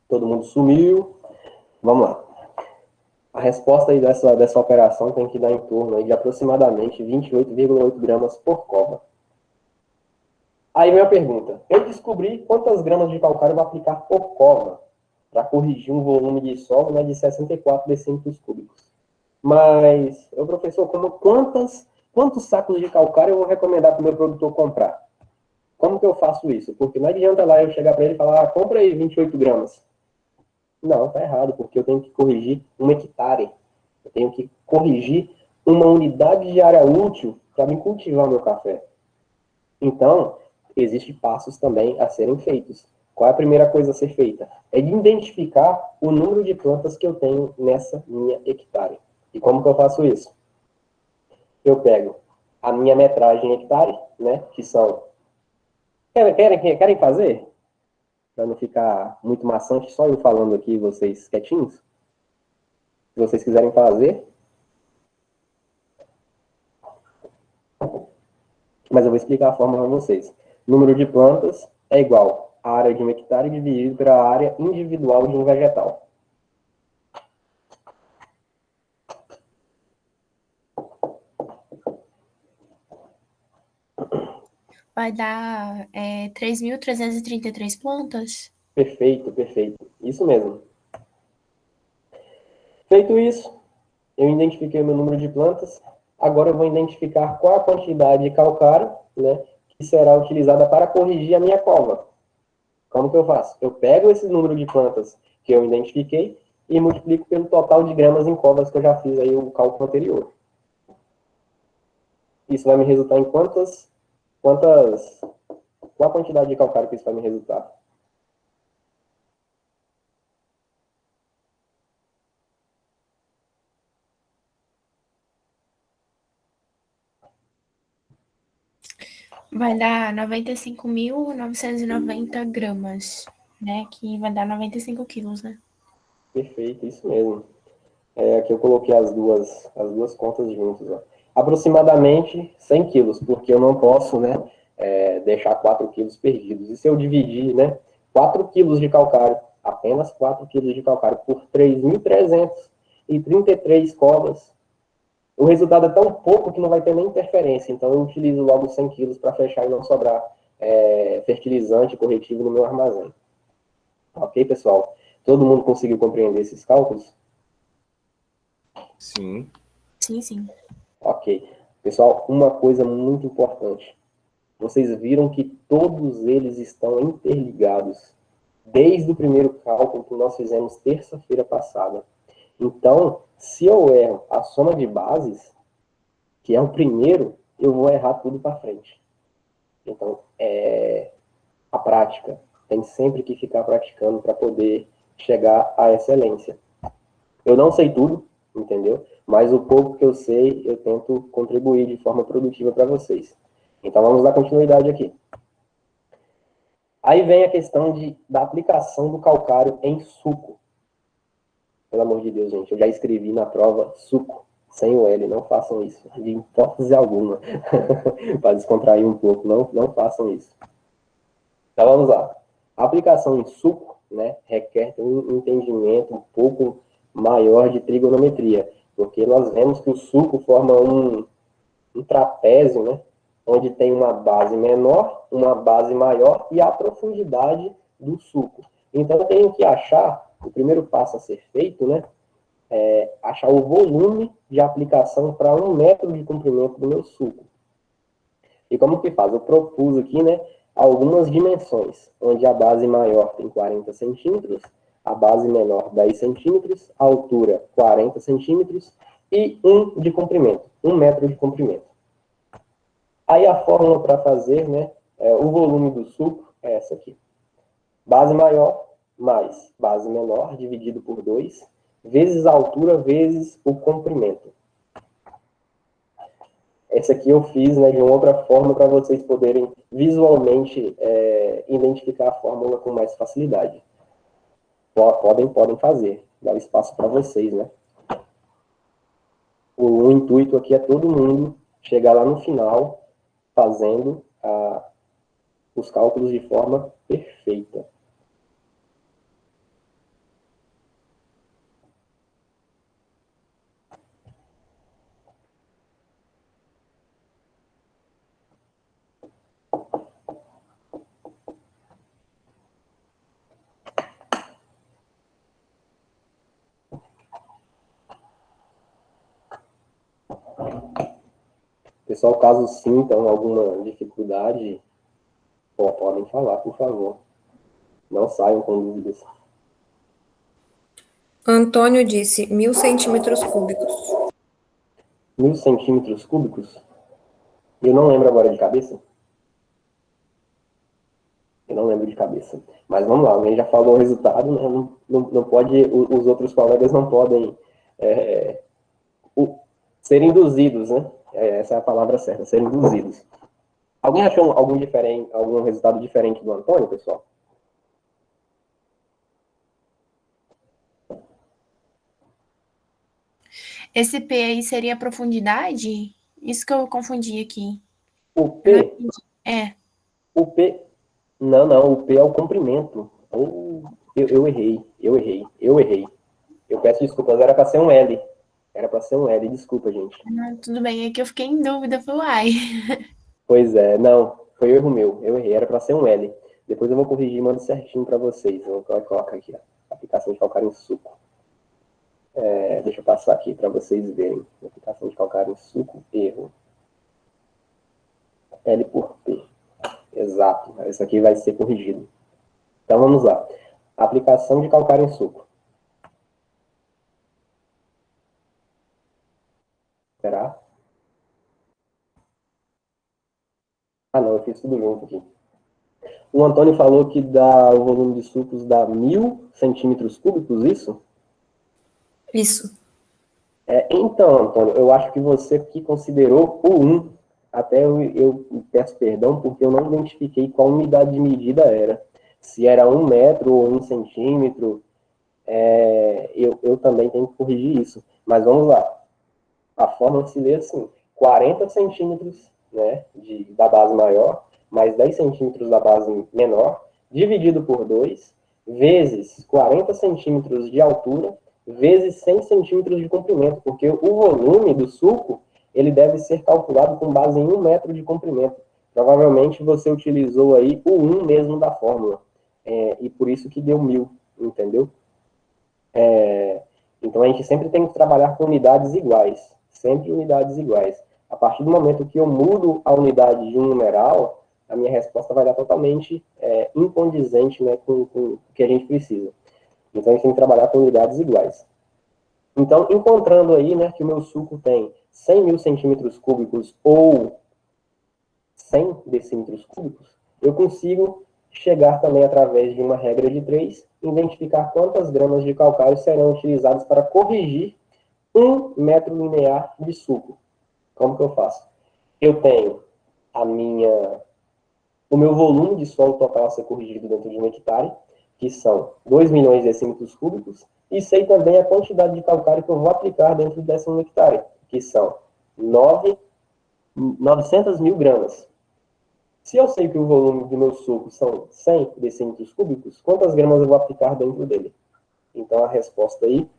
Todo mundo sumiu. Vamos lá. A resposta aí dessa operação tem que dar em torno aí de aproximadamente 28,8 gramas por cova. Aí minha pergunta, eu descobri quantas gramas de calcário eu vou aplicar por cova. para corrigir um volume de solo, né, de 64 decímetros cúbicos. Mas, professor, quantos sacos de calcário eu vou recomendar para o meu produtor comprar? Como que eu faço isso? Porque não adianta lá eu chegar para ele e falar, compra aí 28 gramas. Não, tá errado, porque eu tenho que corrigir 1 hectare. Eu tenho que corrigir uma unidade de área útil para me cultivar o meu café. Então, existem passos também a serem feitos. Qual é a primeira coisa a ser feita? É de identificar o número de plantas que eu tenho nessa minha hectare. E como que eu faço isso? Eu pego a minha metragem em hectare, né, que são... Querem fazer? Para não ficar muito maçante, só eu falando aqui, vocês quietinhos. Se vocês quiserem fazer. Mas eu vou explicar a fórmula para vocês. Número de plantas é igual a área de 1 hectare dividido pela área individual de um vegetal. Vai dar 3.333 plantas? Perfeito, perfeito. Isso mesmo. Feito isso, eu identifiquei o meu número de plantas. Agora eu vou identificar qual a quantidade de calcário, né, que será utilizada para corrigir a minha cova. Como que eu faço? Eu pego esse número de plantas que eu identifiquei e multiplico pelo total de gramas em covas que eu já fiz aí o cálculo anterior. Isso vai me resultar em qual a quantidade de calcário que isso vai me resultar? Vai dar 95.990 gramas, né? Que vai dar 95 quilos, né? Perfeito, isso mesmo. Aqui eu coloquei as duas contas juntas. Ó. Aproximadamente 100 quilos, porque eu não posso, né, deixar 4 quilos perdidos. E se eu dividir, né, 4 quilos de calcário, apenas 4 quilos de calcário por 3.333 covas, o resultado é tão pouco que não vai ter nem interferência. Então eu utilizo logo 100 quilos para fechar e não sobrar fertilizante corretivo no meu armazém. Ok, pessoal? Todo mundo conseguiu compreender esses cálculos? Sim. Sim, sim. Ok. Pessoal, uma coisa muito importante. Vocês viram que todos eles estão interligados, desde o primeiro cálculo que nós fizemos terça-feira passada. Então, se eu erro a soma de bases, que é o primeiro, eu vou errar tudo para frente. Então, a prática. Tem sempre que ficar praticando para poder chegar à excelência. Eu não sei tudo, entendeu? Mas o pouco que eu sei, eu tento contribuir de forma produtiva para vocês. Então, vamos dar continuidade aqui. Aí vem a questão da aplicação do calcário em suco. Pelo amor de Deus, gente, eu já escrevi na prova suco, sem o L, não façam isso, de hipótese alguma. Para descontrair um pouco, não façam isso. Então, vamos lá. A aplicação em suco, né, requer um entendimento um pouco maior de trigonometria, porque nós vemos que o suco forma um trapézio, né, onde tem uma base menor, uma base maior e a profundidade do suco. Então, eu tenho que achar, o primeiro passo a ser feito, né, achar o volume de aplicação para 1 metro de comprimento do meu suco. E como que faz? Eu propus aqui, né, algumas dimensões, onde a base maior tem 40 centímetros, a base menor 10 centímetros, a altura 40 centímetros e 1 de comprimento, 1 metro de comprimento. Aí a fórmula para fazer, né, o volume do suco é essa aqui. Base maior mais base menor dividido por 2, vezes a altura vezes o comprimento. Essa aqui eu fiz, né, de uma outra forma para vocês poderem visualmente identificar a fórmula com mais facilidade. Podem fazer, dá espaço para vocês, né? O intuito aqui é todo mundo chegar lá no final fazendo os cálculos de forma perfeita. Pessoal, caso sintam alguma dificuldade, podem falar, por favor. Não saiam com dúvidas. Antônio disse 1.000 centímetros cúbicos. 1.000 centímetros cúbicos? Eu não lembro agora de cabeça. Eu não lembro de cabeça. Mas vamos lá, alguém já falou o resultado, né? Não pode, os outros colegas não podem ser induzidos, né? Essa é a palavra certa, ser induzidos. Alguém achou algum resultado diferente do Antônio, pessoal? Esse P aí seria a profundidade? Isso que eu confundi aqui. O P? É. O P... Não, o P é o comprimento. Eu errei. Eu peço desculpas, era para ser um L. Desculpa, gente. Tudo bem, é que eu fiquei em dúvida, foi uai. Pois é, não, foi erro meu, eu errei, era para ser um L. Depois eu vou corrigir e mando certinho para vocês. Eu vou colocar aqui, ó, aplicação de calcário em suco. Deixa eu passar aqui para vocês verem. Aplicação de calcário em suco, erro. L por P. Exato, isso aqui vai ser corrigido. Então vamos lá. Aplicação de calcário em suco. Será? Ah, não, eu fiz tudo junto aqui. O Antônio falou que o volume de sucos dá 1.000 centímetros cúbicos, isso? Isso. Então, Antônio, eu acho que você aqui considerou o 1. Até eu peço perdão, porque eu não identifiquei qual unidade de medida era. Se era 1 metro ou 1 centímetro, eu também tenho que corrigir isso. Mas vamos lá. A fórmula se lê assim: 40 centímetros, né, da base maior, mais 10 centímetros da base menor, dividido por 2, vezes 40 centímetros de altura, vezes 100 centímetros de comprimento, porque o volume do suco, ele deve ser calculado com base em 1 metro de comprimento. Provavelmente você utilizou aí o 1 mesmo da fórmula, e por isso que deu 1.000, entendeu? Então a gente sempre tem que trabalhar com unidades iguais, sempre unidades iguais. A partir do momento que eu mudo a unidade de um numeral, a minha resposta vai dar totalmente incondizente, né, com o que a gente precisa. Então, a gente tem que trabalhar com unidades iguais. Então, encontrando aí, né, que o meu suco tem 100.000 centímetros cúbicos ou 100 decímetros cúbicos, eu consigo chegar também, através de uma regra de 3, identificar quantas gramas de calcário serão utilizadas para corrigir 1 metro linear de suco. Como que eu faço? Eu tenho o meu volume de solo total a ser corrigido dentro de um hectare, que são 2 milhões de decímetros cúbicos, e sei também a quantidade de calcário que eu vou aplicar dentro desse 1 hectare, que são 900 mil gramas. Se eu sei que o volume do meu suco são 100 decímetros cúbicos, quantas gramas eu vou aplicar dentro dele? Então, a resposta aí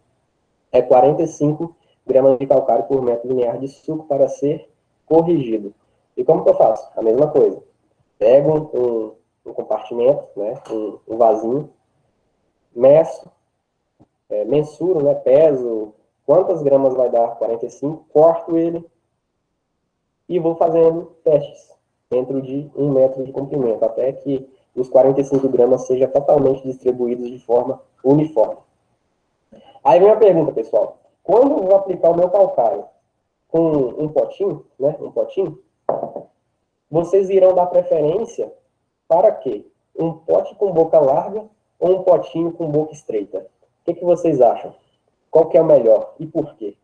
é 45 gramas de calcário por metro linear de suco para ser corrigido. E como que eu faço? A mesma coisa. Pego um compartimento, né, um vasinho, mensuro, né, peso, quantas gramas vai dar 45, corto ele e vou fazendo testes dentro de 1 metro de comprimento, até que os 45 gramas sejam totalmente distribuídos de forma uniforme. Aí vem a pergunta, pessoal. Quando eu vou aplicar o meu calcário com um potinho, né, vocês irão dar preferência para quê? Um pote com boca larga ou um potinho com boca estreita? O que vocês acham? Qual que é o melhor e por quê?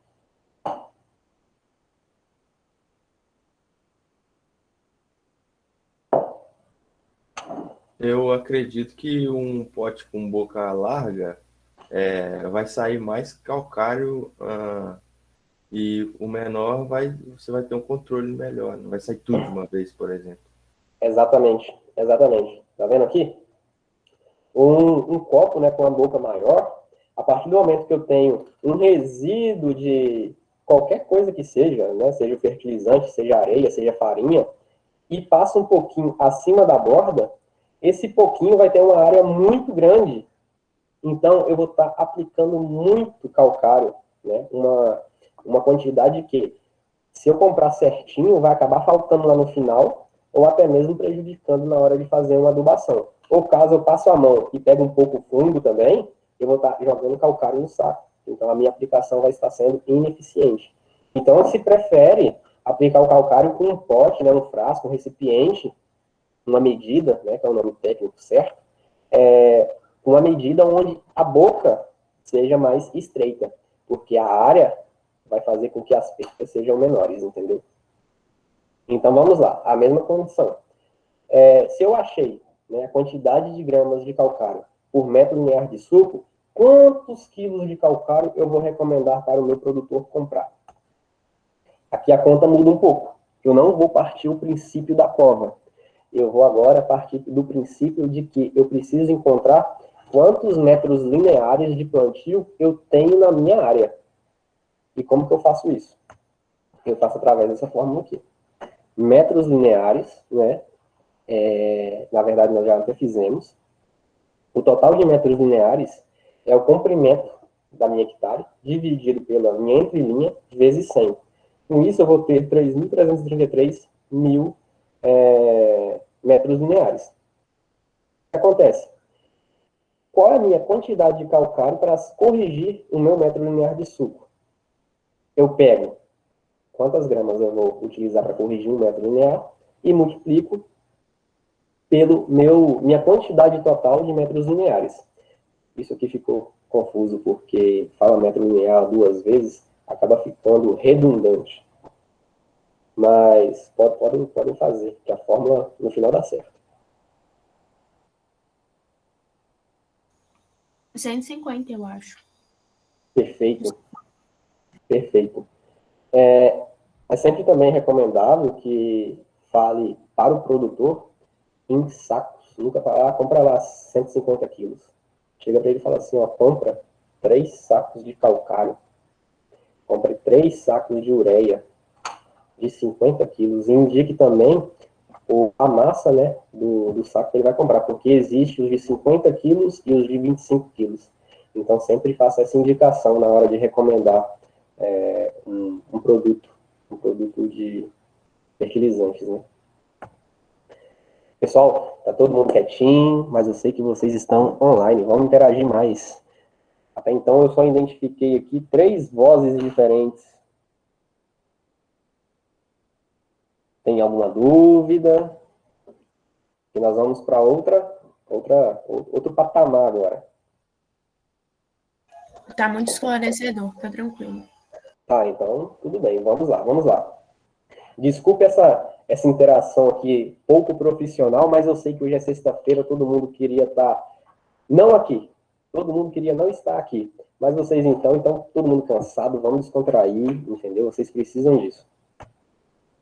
Eu acredito que um pote com boca larga vai sair mais calcário e o menor você vai ter um controle melhor, não vai sair tudo de uma vez, por exemplo. Exatamente. Tá vendo aqui? Um copo, né, com a boca maior, a partir do momento que eu tenho um resíduo de qualquer coisa que seja, né, seja fertilizante, seja areia, seja farinha, e passa um pouquinho acima da borda, esse pouquinho vai ter uma área muito grande. Então, eu vou estar aplicando muito calcário, né, uma quantidade que, se eu comprar certinho, vai acabar faltando lá no final, ou até mesmo prejudicando na hora de fazer uma adubação. Ou caso eu passo a mão e pego um pouco fundo também, eu vou estar jogando calcário no saco. Então, a minha aplicação vai estar sendo ineficiente. Então, se prefere aplicar o calcário com um pote, né, um frasco, um recipiente, uma medida, né, que é o nome técnico certo, uma medida onde a boca seja mais estreita, porque a área vai fazer com que as percas sejam menores, entendeu? Então, vamos lá, a mesma condição. Se eu achei, né, a quantidade de gramas de calcário por metro linear de suco, quantos quilos de calcário eu vou recomendar para o meu produtor comprar? Aqui a conta muda um pouco. Eu não vou partir o princípio da cova. Eu vou agora partir do princípio de que eu preciso encontrar quantos metros lineares de plantio eu tenho na minha área. E como que eu faço isso? Eu faço através dessa fórmula aqui. Metros lineares, né? Na verdade, nós já até fizemos. O total de metros lineares é o comprimento da minha hectare, dividido pela minha entrelinha, vezes 100. Com isso, eu vou ter 3.333 mil metros lineares. O que acontece? Qual é a minha quantidade de calcário para corrigir o meu metro linear de suco? Eu pego quantas gramas eu vou utilizar para corrigir um metro linear e multiplico pelo minha quantidade total de metros lineares. Isso aqui ficou confuso porque fala metro linear duas vezes, acaba ficando redundante. Mas podem fazer, que a fórmula no final dá certo. 150, eu acho. Perfeito. Perfeito. É sempre também recomendável que fale para o produtor em sacos. Nunca fala, compra lá 150 quilos. Chega para ele e fala assim, compra 3 sacos de calcário. Compre 3 sacos de ureia de 50 quilos. E indique também a massa, né, do saco que ele vai comprar, porque existe os de 50 quilos e os de 25 quilos. Então, sempre faça essa indicação na hora de recomendar um produto de fertilizantes, né? Pessoal, tá todo mundo quietinho, mas eu sei que vocês estão online. Vamos interagir mais. Até então, eu só identifiquei aqui 3 vozes diferentes. Tem alguma dúvida? E nós vamos para outro patamar agora. Tá muito esclarecedor, tá tranquilo. Tá, então, tudo bem. Vamos lá. Desculpe essa interação aqui pouco profissional, mas eu sei que hoje é sexta-feira, todo mundo queria estar não aqui. Todo mundo queria não estar aqui. Mas vocês então todo mundo cansado, vamos descontrair, entendeu? Vocês precisam disso.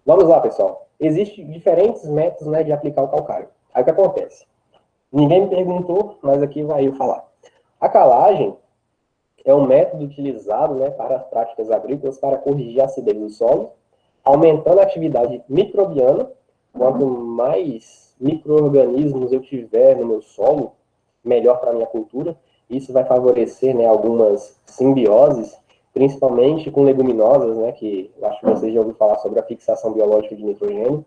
Vamos lá, pessoal. Existem diferentes métodos, né, de aplicar o calcário. Aí o que acontece? Ninguém me perguntou, mas aqui vai eu falar. A calagem é um método utilizado, né, para as práticas agrícolas para corrigir a acidez do solo, aumentando a atividade microbiana. Quanto mais micro-organismos eu tiver no meu solo, melhor para a minha cultura. Isso vai favorecer, né, algumas simbioses, principalmente com leguminosas, né, que eu acho que vocês já ouviram falar sobre a fixação biológica de nitrogênio.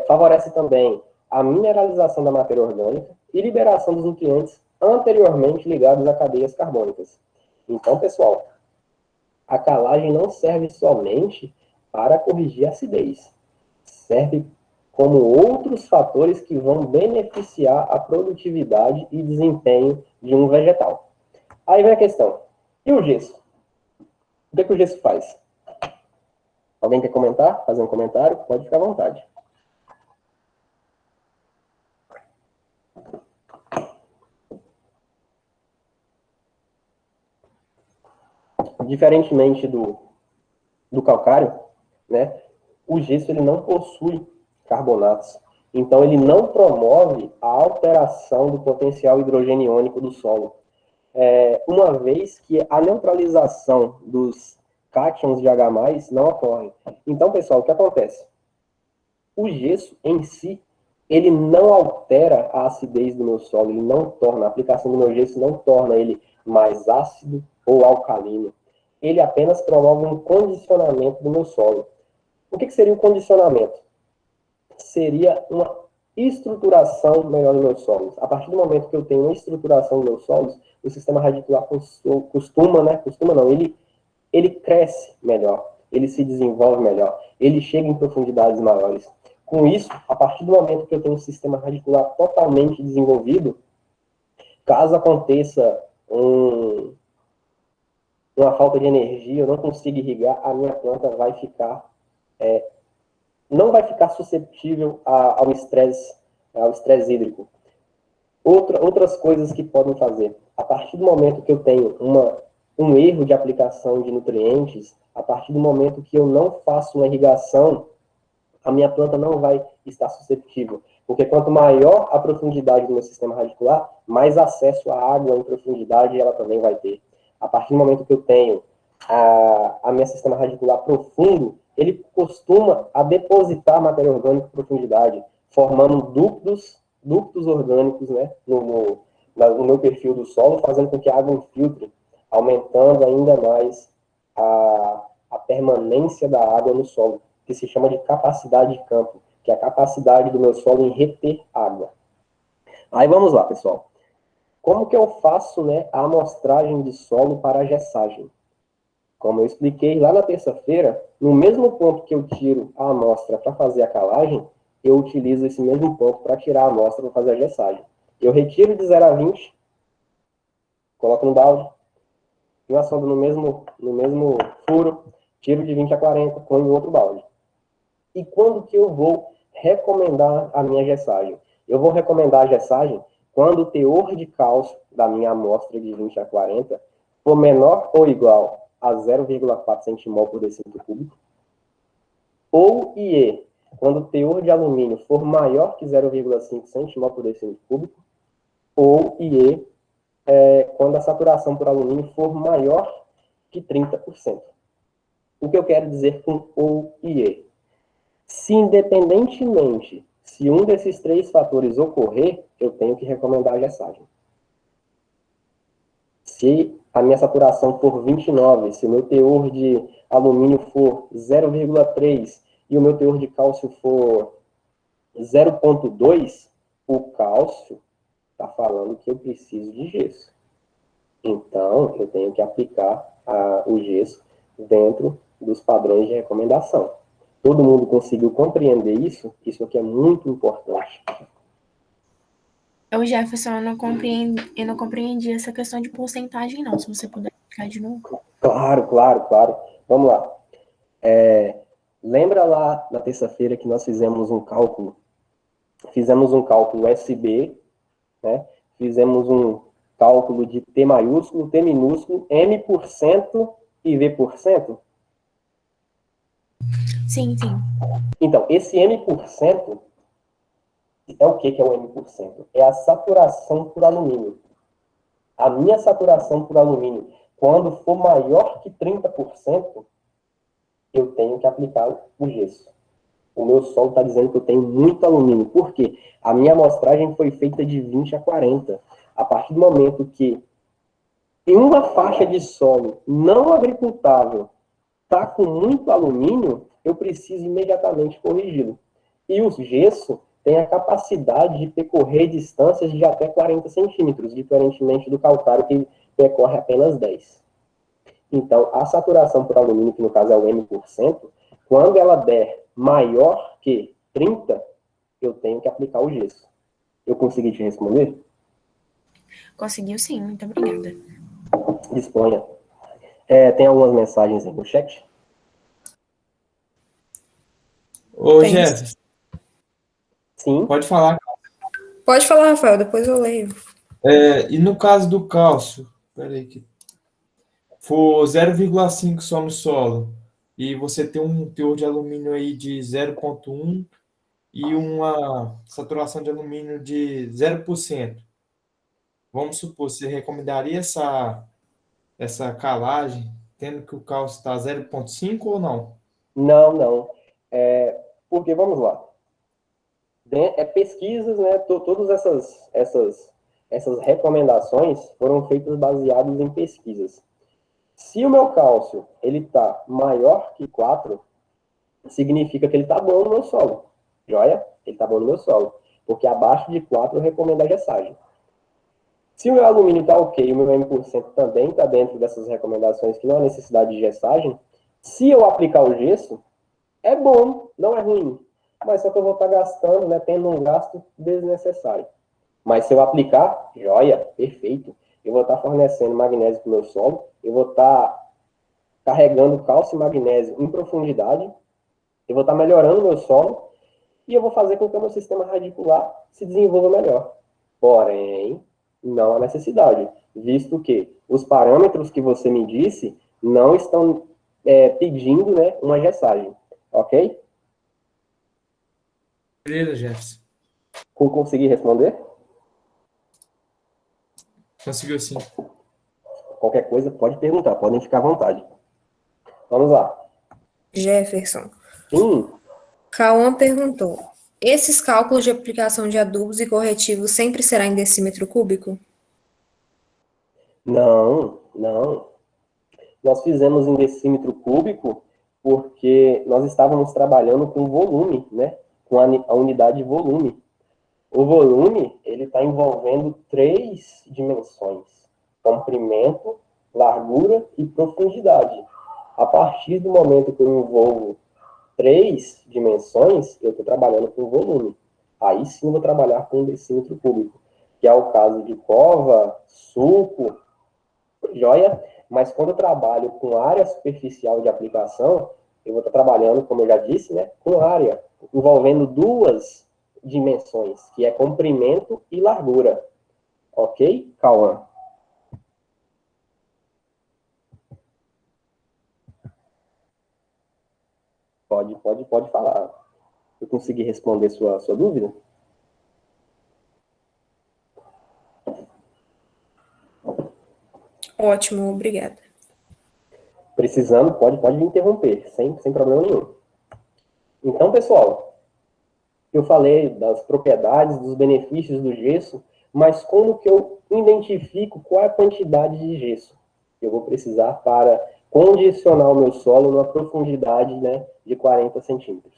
Favorece também a mineralização da matéria orgânica e liberação dos nutrientes anteriormente ligados a cadeias carbônicas. Então, pessoal, a calagem não serve somente para corrigir a acidez. Serve como outros fatores que vão beneficiar a produtividade e desempenho de um vegetal. Aí vem a questão. E o gesso? O que o gesso faz? Alguém quer comentar? Fazer um comentário? Pode ficar à vontade. Diferentemente do calcário, né, o gesso ele não possui carbonatos. Então, ele não promove a alteração do potencial hidrogeniônico do solo. Uma vez que a neutralização dos cátions de H+, não ocorre. Então, pessoal, o que acontece? O gesso em si, ele não altera a acidez do meu solo, ele não torna, a aplicação do meu gesso não torna ele mais ácido ou alcalino. ele apenas promove um condicionamento do meu solo. O que seria o condicionamento? Seria uma estruturação melhor dos meus solos. A partir do momento que eu tenho uma estruturação dos meus solos, o sistema radicular ele cresce melhor, ele se desenvolve melhor, ele chega em profundidades maiores. Com isso, a partir do momento que eu tenho um sistema radicular totalmente desenvolvido, caso aconteça uma falta de energia, eu não consigo irrigar, a minha planta vai ficar, não vai ficar suscetível ao estresse hídrico. Outras coisas que podem fazer. A partir do momento que eu tenho um erro de aplicação de nutrientes, a partir do momento que eu não faço uma irrigação, a minha planta não vai estar suscetível. Porque quanto maior a profundidade do meu sistema radicular, mais acesso à água em profundidade ela também vai ter. A partir do momento que eu tenho a meu sistema radicular profundo, ele costuma a depositar matéria orgânica em profundidade, formando ductos orgânicos, né, no meu perfil do solo, fazendo com que a água infiltre, aumentando ainda mais a permanência da água no solo, que se chama de capacidade de campo, que é a capacidade do meu solo em reter água. Aí vamos lá, pessoal. Como que eu faço, né, a amostragem de solo para a gessagem? Como eu expliquei lá na terça-feira, no mesmo ponto que eu tiro a amostra para fazer a calagem, eu utilizo esse mesmo ponto para tirar a amostra para fazer a gessagem. Eu retiro de 0 a 20, coloco no balde, uma sonda no mesmo furo, tiro de 20 a 40, põe em outro balde. E quando que eu vou recomendar a minha gessagem? Eu vou recomendar a gessagem quando o teor de cálcio da minha amostra de 20 a 40 for menor ou igual a 0,4 centimol por decímetro cúbico, ou IE, quando o teor de alumínio for maior que 0,5 centimol por decímetro cúbico, ou IE, quando a saturação por alumínio for maior que 30%. O que eu quero dizer com ou IE? Se independentemente, se um desses 3 fatores ocorrer, eu tenho que recomendar a gessagem. Se a minha saturação for 29, se o meu teor de alumínio for 0,3 e o meu teor de cálcio for 0,2, o cálcio está falando que eu preciso de gesso. Então, eu tenho que aplicar o gesso dentro dos padrões de recomendação. Todo mundo conseguiu compreender isso? Isso aqui é muito importante. O Jefferson, eu não compreendi essa questão de porcentagem, não. Se você puder explicar de novo. Claro. Vamos lá. Lembra lá na terça-feira que nós fizemos um cálculo? Fizemos um cálculo SB, né? Fizemos um cálculo de T maiúsculo, T minúsculo, M% e V%? Sim. Então, esse M% é o que é o M%? É a saturação por alumínio. A minha saturação por alumínio, quando for maior que 30%, eu tenho que aplicar o gesso. O meu solo está dizendo que eu tenho muito alumínio. Por quê? A minha amostragem foi feita de 20 a 40. A partir do momento que em uma faixa de solo não agricultável está com muito alumínio, eu preciso imediatamente corrigi-lo. E o gesso tem a capacidade de percorrer distâncias de até 40 centímetros, diferentemente do calcário, que percorre apenas 10. Então, a saturação por alumínio, que no caso é o M%, quando ela der maior que 30, eu tenho que aplicar o gesso. Eu consegui te responder? Conseguiu sim, muito obrigada. Disponha. Tem algumas mensagens aí no chat? Ô, Tem. Jefferson, Sim. pode falar. Pode falar, Rafael, depois eu leio. E no caso do cálcio, peraí, que for 0,5 só no solo, e você tem um teor de alumínio aí de 0,1 e uma saturação de alumínio de 0%. Vamos supor, você recomendaria essa calagem, tendo que o cálcio está 0,5 ou não? Não. Porque, vamos lá. Pesquisas, né? Todas essas recomendações foram feitas baseadas em pesquisas. Se o meu cálcio ele está maior que 4, significa que ele está bom no meu solo. Joia? Ele está bom no meu solo. Porque abaixo de 4 eu recomendo a gessagem. Se o meu alumínio está ok e o meu M% também está dentro dessas recomendações que não há necessidade de gessagem, se eu aplicar o gesso, é bom, não é ruim. Mas só que eu vou estar gastando, né, tendo um gasto desnecessário. Mas se eu aplicar, joia, perfeito. Eu vou estar fornecendo magnésio para o meu solo, eu vou estar carregando cálcio e magnésio em profundidade, eu vou estar melhorando o meu solo, e eu vou fazer com que o meu sistema radicular se desenvolva melhor. Porém, não há necessidade, visto que os parâmetros que você me disse não estão pedindo, né, uma gessagem, ok? Beleza, Jefferson. Consegui responder? Conseguiu sim. Qualquer coisa, pode perguntar, podem ficar à vontade. Vamos lá. Jefferson, Sim, Cauã perguntou: esses cálculos de aplicação de adubos e corretivos sempre será em decímetro cúbico? não, não. Nós fizemos em decímetro cúbico porque nós estávamos trabalhando com volume, né? Com a unidade de volume. O volume, ele está envolvendo 3 dimensões: comprimento, largura e profundidade. A partir do momento que eu envolvo 3 dimensões, eu estou trabalhando com volume. Aí sim eu vou trabalhar com decímetro cúbico, que é o caso de cova, sulco, joia, mas quando eu trabalho com área superficial de aplicação, eu vou estar trabalhando, como eu já disse, né, com área, envolvendo 2 dimensões, que é comprimento e largura. Ok, Cauã? Pode falar. Eu consegui responder sua dúvida? Ótimo, obrigada. Precisando, pode me interromper, sem problema nenhum. Então, pessoal, eu falei das propriedades, dos benefícios do gesso, mas como que eu identifico qual é a quantidade de gesso que eu vou precisar para condicionar o meu solo numa profundidade, né, de 40 centímetros?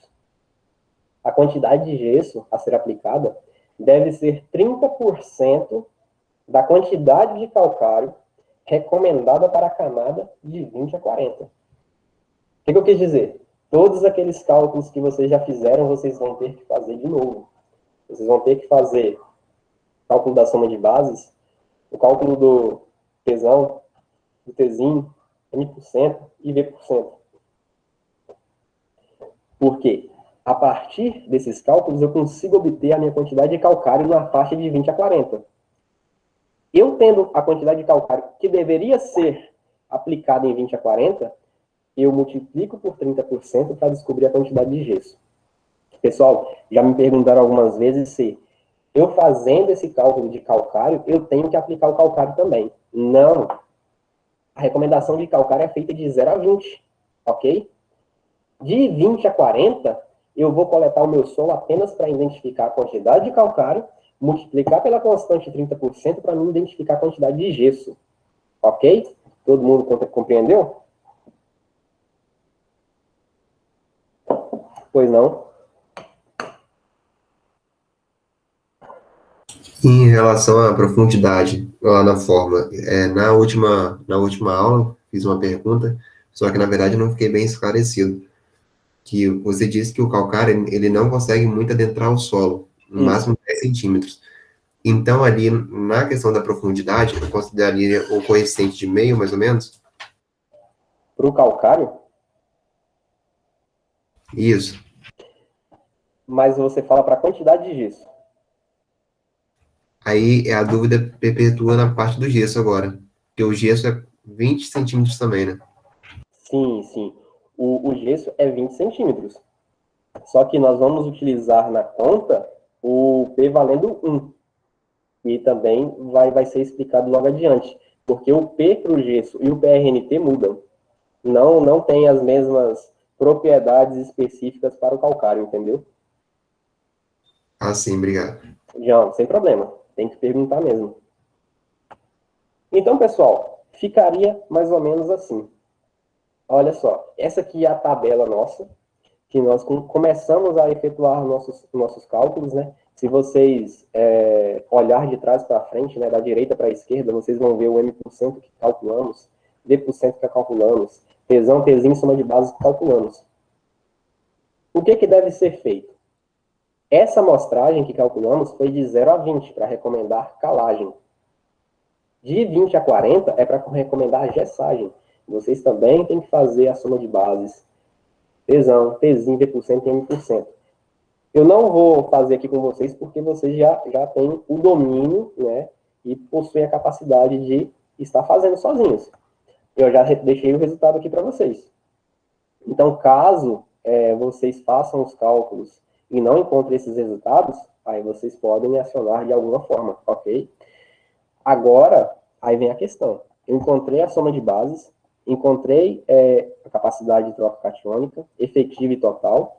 A quantidade de gesso a ser aplicada deve ser 30% da quantidade de calcário recomendada para a camada de 20 a 40. O que eu quis dizer? Todos aqueles cálculos que vocês já fizeram, vocês vão ter que fazer de novo. Vocês vão ter que fazer cálculo da soma de bases, o cálculo do Tzão, do Tzinho, M% e V%. Por quê? A partir desses cálculos, eu consigo obter a minha quantidade de calcário na faixa de 20 a 40. Eu tendo a quantidade de calcário que deveria ser aplicada em 20 a 40, eu multiplico por 30% para descobrir a quantidade de gesso. Pessoal, já me perguntaram algumas vezes se eu fazendo esse cálculo de calcário, eu tenho que aplicar o calcário também. Não. A recomendação de calcário é feita de 0 a 20, ok? De 20 a 40, eu vou coletar o meu solo apenas para identificar a quantidade de calcário, multiplicar pela constante 30% para mim identificar a quantidade de gesso. Ok? Todo mundo compreendeu? Pois não? Em relação à profundidade, lá na fórmula, na última aula, fiz uma pergunta, só que na verdade eu não fiquei bem esclarecido. Que você disse que o calcário, ele não consegue muito adentrar o solo, no máximo 10 centímetros. Então, ali, na questão da profundidade, eu consideraria o coeficiente de meio, mais ou menos? Para o calcário? Isso. Mas você fala para a quantidade de gesso. Aí a dúvida perpetua na parte do gesso agora, porque o gesso é 20 centímetros também, né? Sim, sim. O gesso é 20 centímetros. Só que nós vamos utilizar na conta o P valendo 1. E também vai ser explicado logo adiante. Porque o P para o gesso e o PRNT mudam. Não tem as mesmas propriedades específicas para o calcário, entendeu? Ah, sim, obrigado. João, sem problema. Tem que perguntar mesmo. Então, pessoal, ficaria mais ou menos assim. Olha só, essa aqui é a tabela nossa, que nós começamos a efetuar nossos cálculos, né? Se vocês olhar de trás para frente, né, da direita para a esquerda, vocês vão ver o M% que calculamos, D% que calculamos, Pzão, Pzinho, soma de bases que calculamos. O que deve ser feito? Essa amostragem que calculamos foi de 0 a 20, para recomendar calagem. De 20 a 40 é para recomendar gessagem. Vocês também têm que fazer a soma de bases. Pzão, Pzinho, D% e M%. Eu não vou fazer aqui com vocês, porque vocês já têm o domínio, né, e possuem a capacidade de estar fazendo sozinhos. Eu já deixei o resultado aqui para vocês. Então, caso vocês façam os cálculos e não encontrem esses resultados, aí vocês podem me acionar de alguma forma, ok? Agora, aí vem a questão. Eu encontrei a soma de bases, encontrei a capacidade de troca catiônica, efetiva e total,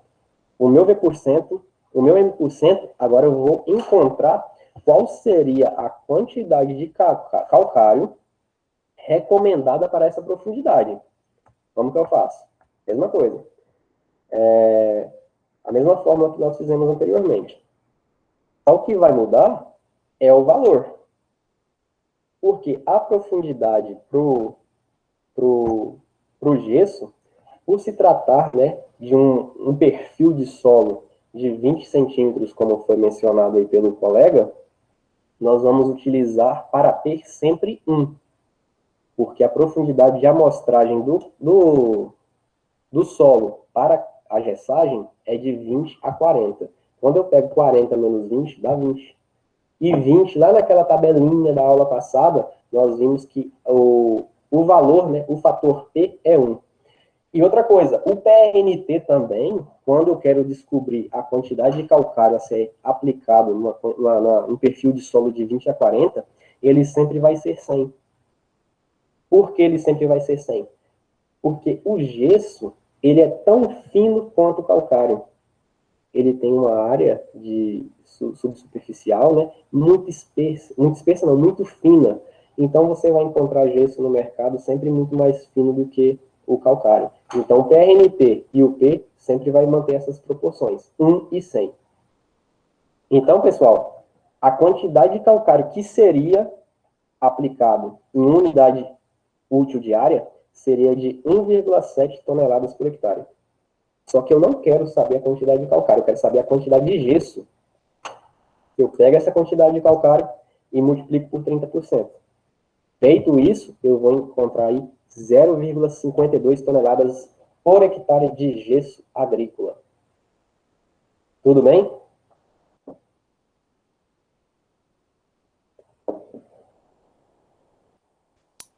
o meu V%, o meu M%, agora eu vou encontrar qual seria a quantidade de calcário recomendada para essa profundidade. Como que eu faço? Mesma coisa. A mesma fórmula que nós fizemos anteriormente. Só o que vai mudar é o valor. Porque a profundidade pro gesso, por se tratar, né, de um perfil de solo de 20 centímetros, como foi mencionado aí pelo colega, nós vamos utilizar para P sempre 1. Porque a profundidade de amostragem do solo para a gessagem é de 20 a 40. Quando eu pego 40 menos 20, dá 20. E 20, lá naquela tabelinha da aula passada, nós vimos que o valor, né, o fator P é 1. E outra coisa, o PNT também, quando eu quero descobrir a quantidade de calcário a ser aplicado num perfil de solo de 20 a 40, ele sempre vai ser 100. Por que ele sempre vai ser 100? Porque o gesso, ele é tão fino quanto o calcário. Ele tem uma área de subsuperficial, né, muito espessa não, muito fina. Então, você vai encontrar gesso no mercado sempre muito mais fino do que o calcário. Então, o PRNT e o P sempre vai manter essas proporções, 1 e 100. Então, pessoal, a quantidade de calcário que seria aplicado em unidade útil diária seria de 1,7 toneladas por hectare. Só que eu não quero saber a quantidade de calcário, eu quero saber a quantidade de gesso. Eu pego essa quantidade de calcário e multiplico por 30%. Feito isso, eu vou encontrar aí 0,52 toneladas por hectare de gesso agrícola. Tudo bem?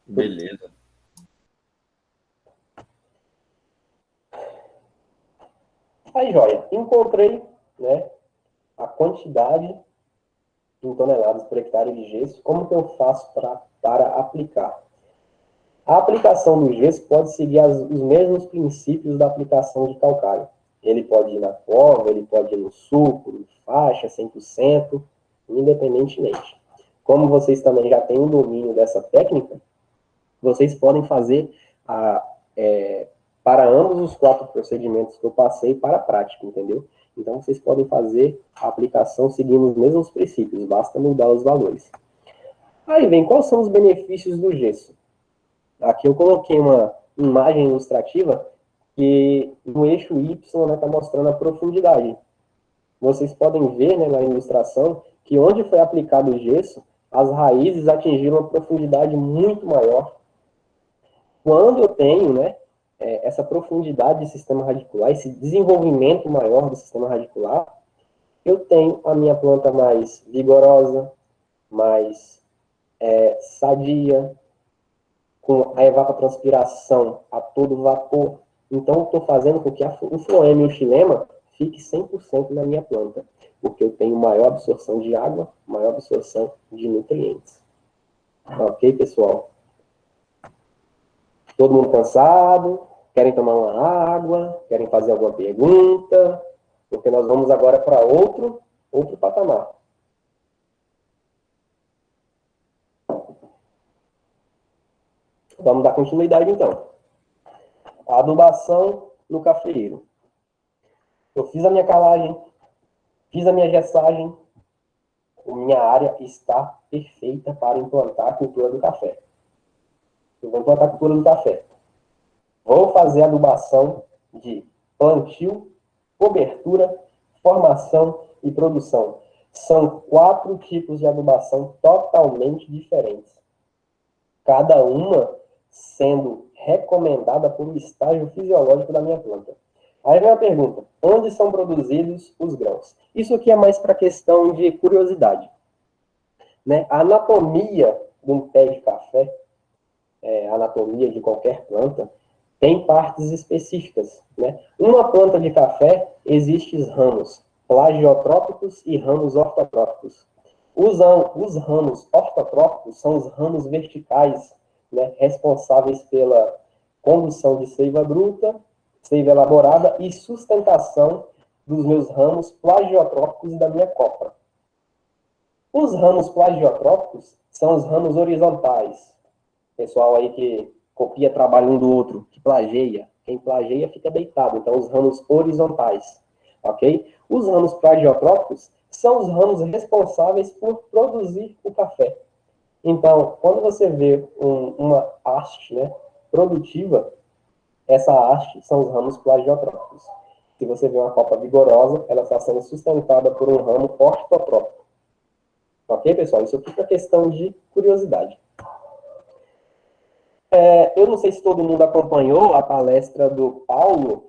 Beleza. Aí, joia, encontrei, né, a quantidade em toneladas por hectare de gesso. Como que eu faço para aplicar? A aplicação do gesso pode seguir os mesmos princípios da aplicação de calcário. Ele pode ir na cova, ele pode ir no suco, faixa, 100%, independentemente. Como vocês também já têm um domínio dessa técnica, vocês podem fazer para ambos os 4 procedimentos que eu passei para a prática, entendeu? Então, vocês podem fazer a aplicação seguindo os mesmos princípios, basta mudar os valores. Aí vem, quais são os benefícios do gesso? Aqui eu coloquei uma imagem ilustrativa que no eixo Y está mostrando a profundidade. Vocês podem ver, né, na ilustração que onde foi aplicado o gesso, as raízes atingiram uma profundidade muito maior. Quando eu tenho, né, essa profundidade de sistema radicular, esse desenvolvimento maior do sistema radicular, eu tenho a minha planta mais vigorosa, mais sadia, com a evapotranspiração a todo vapor. Então, eu estou fazendo com que o floema e o xilema fique 100% na minha planta, porque eu tenho maior absorção de água, maior absorção de nutrientes. Ok, pessoal? Todo mundo cansado? Querem tomar uma água? Querem fazer alguma pergunta? Porque nós vamos agora para outro patamar. Vamos dar continuidade, então. A adubação no cafeeiro. Eu fiz a minha calagem, fiz a minha gessagem, a minha área está perfeita para implantar a cultura do café. Eu vou implantar a cultura do café. Vou fazer a adubação de plantio, cobertura, formação e produção. São 4 tipos de adubação totalmente diferentes. Cada uma sendo recomendada por um estágio fisiológico da minha planta. Aí vem a pergunta, onde são produzidos os grãos? Isso aqui é mais para questão de curiosidade. Né? A anatomia de um pé de café, a anatomia de qualquer planta, tem partes específicas. Né? Uma planta de café, existem ramos plagiotrópicos e ramos ortotrópicos. Os ramos ortotrópicos são os ramos verticais, né, responsáveis pela condução de seiva bruta, seiva elaborada e sustentação dos meus ramos plagiotrópicos e da minha copa. Os ramos plagiotrópicos são os ramos horizontais. Pessoal aí que copia trabalho um do outro, que plageia. Quem plageia fica deitado. Então, os ramos horizontais. Ok? Os ramos plagiotrópicos são os ramos responsáveis por produzir o café. Então, quando você vê uma haste, né, produtiva, essa haste são os ramos plagiotrópicos. Se você vê uma copa vigorosa, ela está sendo sustentada por um ramo ortotrópico. Ok, pessoal? Isso aqui é questão de curiosidade. Eu não sei se todo mundo acompanhou a palestra do Paulo,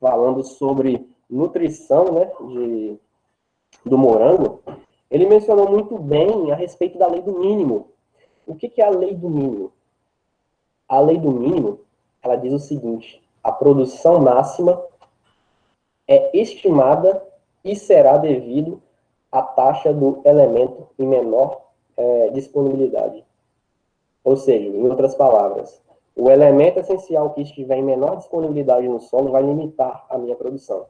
falando sobre nutrição, né, do morango. Ele mencionou muito bem a respeito da lei do mínimo. O que é a lei do mínimo? A lei do mínimo, ela diz o seguinte: a produção máxima é estimada e será devido à taxa do elemento em menor disponibilidade. Ou seja, em outras palavras, o elemento essencial que estiver em menor disponibilidade no solo vai limitar a minha produção.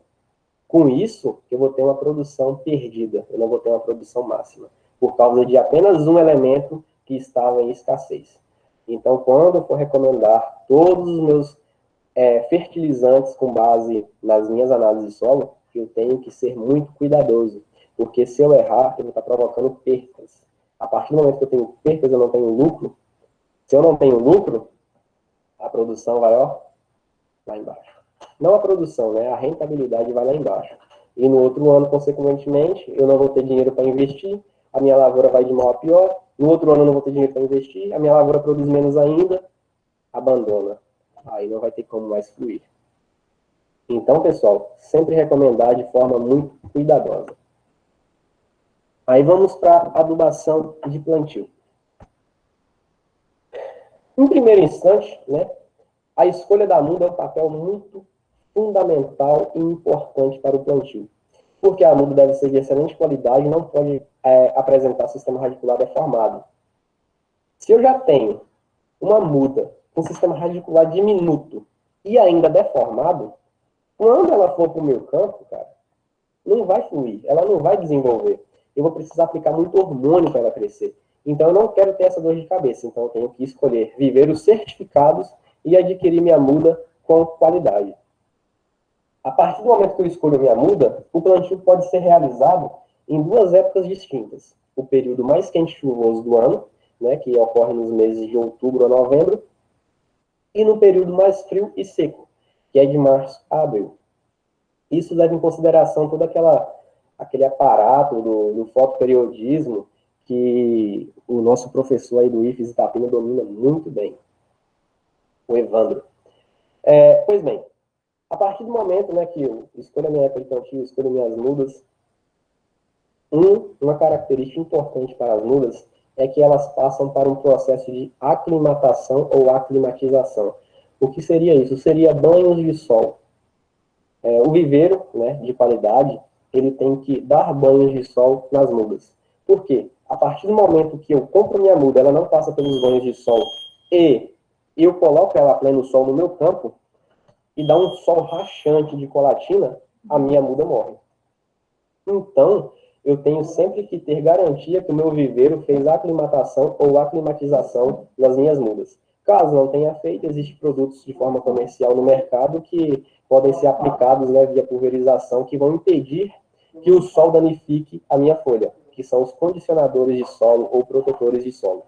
Com isso, eu vou ter uma produção perdida, eu não vou ter uma produção máxima, por causa de apenas um elemento que estava em escassez. Então, quando eu for recomendar todos os meus fertilizantes com base nas minhas análises de solo, eu tenho que ser muito cuidadoso, porque se eu errar, eu vou estar provocando percas. A partir do momento que eu tenho percas, eu não tenho lucro. Se eu não tenho lucro, a produção vai, lá embaixo. Não a produção, né? A rentabilidade vai lá embaixo. E no outro ano, consequentemente, eu não vou ter dinheiro para investir, a minha lavoura vai de mal a pior, no outro ano eu não vou ter dinheiro para investir, a minha lavoura produz menos ainda, abandona. Aí não vai ter como mais fluir. Então, pessoal, sempre recomendar de forma muito cuidadosa. Aí vamos para a adubação de plantio. Em primeiro instante, né, a escolha da muda é um papel muito fundamental e importante para o plantio. Porque a muda deve ser de excelente qualidade e não pode apresentar sistema radicular deformado. Se eu já tenho uma muda com sistema radicular diminuto e ainda deformado, quando ela for para o meu campo, cara, não vai fluir, ela não vai desenvolver. Eu vou precisar aplicar muito hormônio para ela crescer. Então, eu não quero ter essa dor de cabeça. Então, eu tenho que escolher viveiros certificados e adquirir minha muda com qualidade. A partir do momento que eu escolho minha muda, o plantio pode ser realizado em 2 épocas distintas. O período mais quente e chuvoso do ano, né, que ocorre nos meses de outubro a novembro, e no período mais frio e seco, que é de março a abril. Isso leva em consideração todo aquele aparato do fotoperiodismo que o nosso professor aí do IFES Itapina domina muito bem, o Evandro. Pois bem, a partir do momento, né, que eu escolho a minha época de plantio, escolho minhas mudas, uma característica importante para as mudas é que elas passam para um processo de aclimatação ou aclimatização. O que seria isso? Seria banhos de sol. O viveiro, né, de qualidade, ele tem que dar banhos de sol nas mudas. Por quê? A partir do momento que eu compro minha muda, ela não passa pelos banhos de sol e eu coloco ela a pleno sol no meu campo e dá um sol rachante de colatina, a minha muda morre. Então, eu tenho sempre que ter garantia que o meu viveiro fez aclimatação ou aclimatização nas minhas mudas. Caso não tenha feito, existem produtos de forma comercial no mercado que podem ser aplicados, né, via pulverização, que vão impedir que o sol danifique a minha folha, que são os condicionadores de solo ou protetores de solo.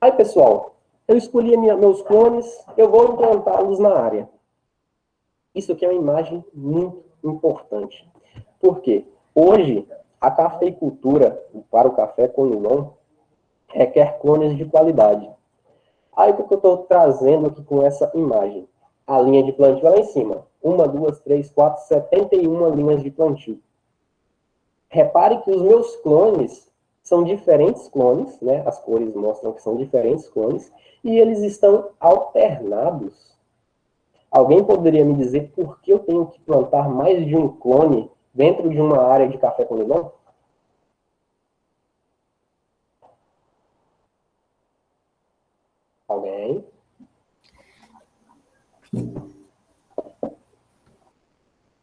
Aí, pessoal, eu escolhi meus clones, eu vou implantá-los na área. Isso aqui é uma imagem muito importante. Por quê? Hoje, a cafeicultura para o café Conilon requer clones de qualidade. Aí, o que eu estou trazendo aqui com essa imagem? A linha de plantio lá em cima. 1, 2, 3, 4, 71 linhas de plantio. Repare que os meus clones são diferentes clones, né? As cores mostram que são diferentes clones, e eles estão alternados. Alguém poderia me dizer por que eu tenho que plantar mais de um clone dentro de uma área de café Conilon? Alguém?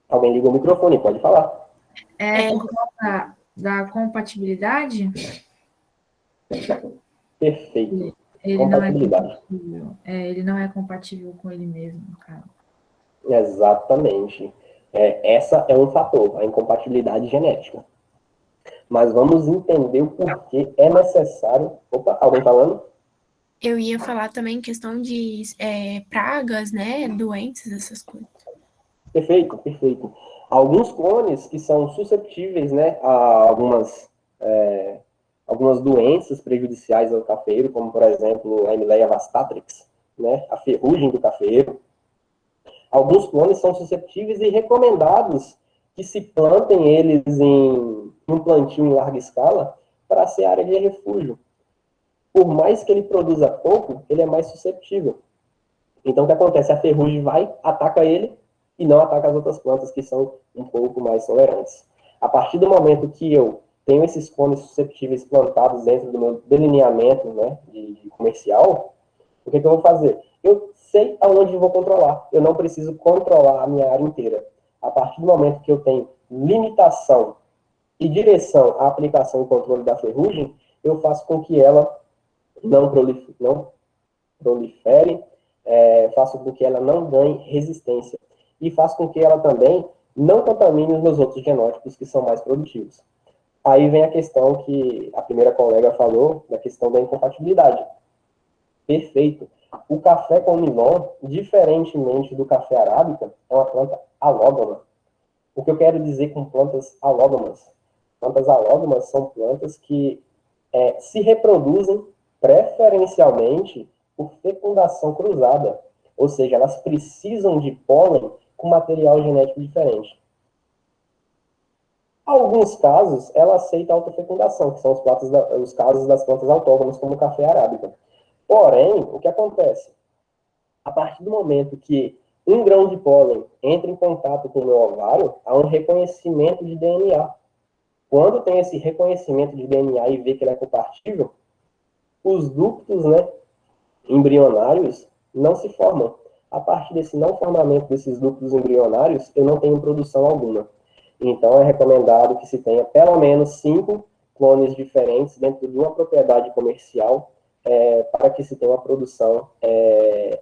Alguém liga o microfone, pode falar. Por conta da compatibilidade? Perfeito. Ele não é Compatibilidade. compatível. Ele não é compatível com ele mesmo, cara. Exatamente. Essa é um fator, a incompatibilidade genética. Mas vamos entender o porquê é necessário... Opa, alguém falando? Eu ia falar também questão de pragas, né? Doenças, essas coisas. Perfeito, perfeito. Alguns clones que são susceptíveis, né, a algumas doenças prejudiciais ao cafeiro, como, por exemplo, a Emileia vastatrix, né, a ferrugem do cafeiro. Alguns clones são susceptíveis e recomendados que se plantem eles em um plantio em larga escala para ser área de refúgio. Por mais que ele produza pouco, ele é mais susceptível. Então, o que acontece? A ferrugem vai, ataca ele e não ataca as outras plantas que são um pouco mais tolerantes. A partir do momento que eu tenho esses clones susceptíveis plantados dentro do meu delineamento, né, de comercial, o que eu vou fazer? Eu sei aonde eu vou controlar. Eu não preciso controlar a minha área inteira. A partir do momento que eu tenho limitação e direção à aplicação e controle da ferrugem, eu faço com que ela não prolifere, faço com que ela não ganhe resistência. E faço com que ela também não contamine os meus outros genótipos que são mais produtivos. Aí vem a questão que a primeira colega falou, da questão da incompatibilidade. Perfeito. O café Conilon, diferentemente do café arábica, é uma planta alógama. O que eu quero dizer com plantas alógamas? Plantas alógamas são plantas que se reproduzem preferencialmente por fecundação cruzada. Ou seja, elas precisam de pólen com material genético diferente. Em alguns casos, ela aceita a autofecundação, que são os casos das plantas autógonas, como o café arábica. Porém, o que acontece? A partir do momento que um grão de pólen entra em contato com o meu ovário, há um reconhecimento de DNA. Quando tem esse reconhecimento de DNA e vê que ele é compatível, os ductos, né, embrionários não se formam. A partir desse não formamento desses ductos embrionários, eu não tenho produção alguma. Então, é recomendado que se tenha pelo menos 5 clones diferentes dentro de uma propriedade comercial para que se tenha uma produção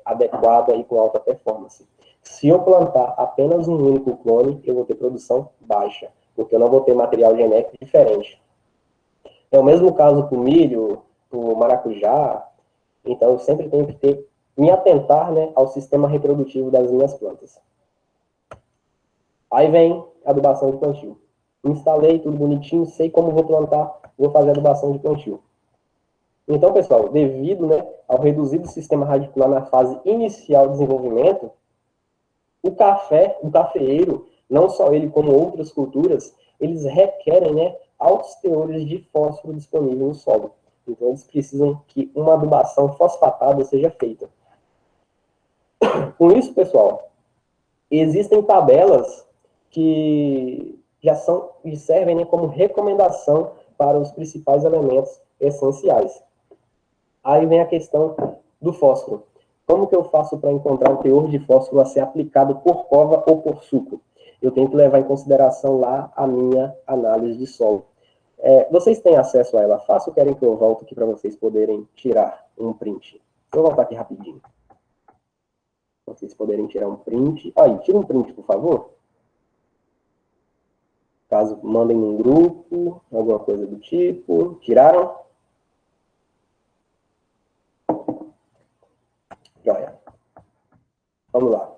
adequada e com alta performance. Se eu plantar apenas um único clone, eu vou ter produção baixa, porque eu não vou ter material genético diferente. É o mesmo caso para o milho, para o maracujá. Então, eu sempre tenho que me atentar, né, ao sistema reprodutivo das minhas plantas. Aí vem a adubação de plantio. Instalei tudo bonitinho, sei como vou plantar, vou fazer a adubação de plantio. Então, pessoal, devido, né, ao reduzido sistema radicular na fase inicial de desenvolvimento, o cafeeiro, não só ele como outras culturas, eles requerem, né, altos teores de fósforo disponível no solo. Então, eles precisam que uma adubação fosfatada seja feita. Com isso, pessoal, existem tabelas que servem, né, como recomendação para os principais elementos essenciais. Aí vem a questão do fósforo. Como que eu faço para encontrar o teor de fósforo a ser aplicado por cova ou por suco? Eu tenho que levar em consideração lá a minha análise de solo. Vocês têm acesso a ela fácil ou querem que eu volte aqui para vocês poderem tirar um print. Vou voltar aqui rapidinho. Pra vocês poderem tirar um print. Aí, tira um print, por favor. Caso mandem num grupo, alguma coisa do tipo. Tiraram? Joia. Vamos lá.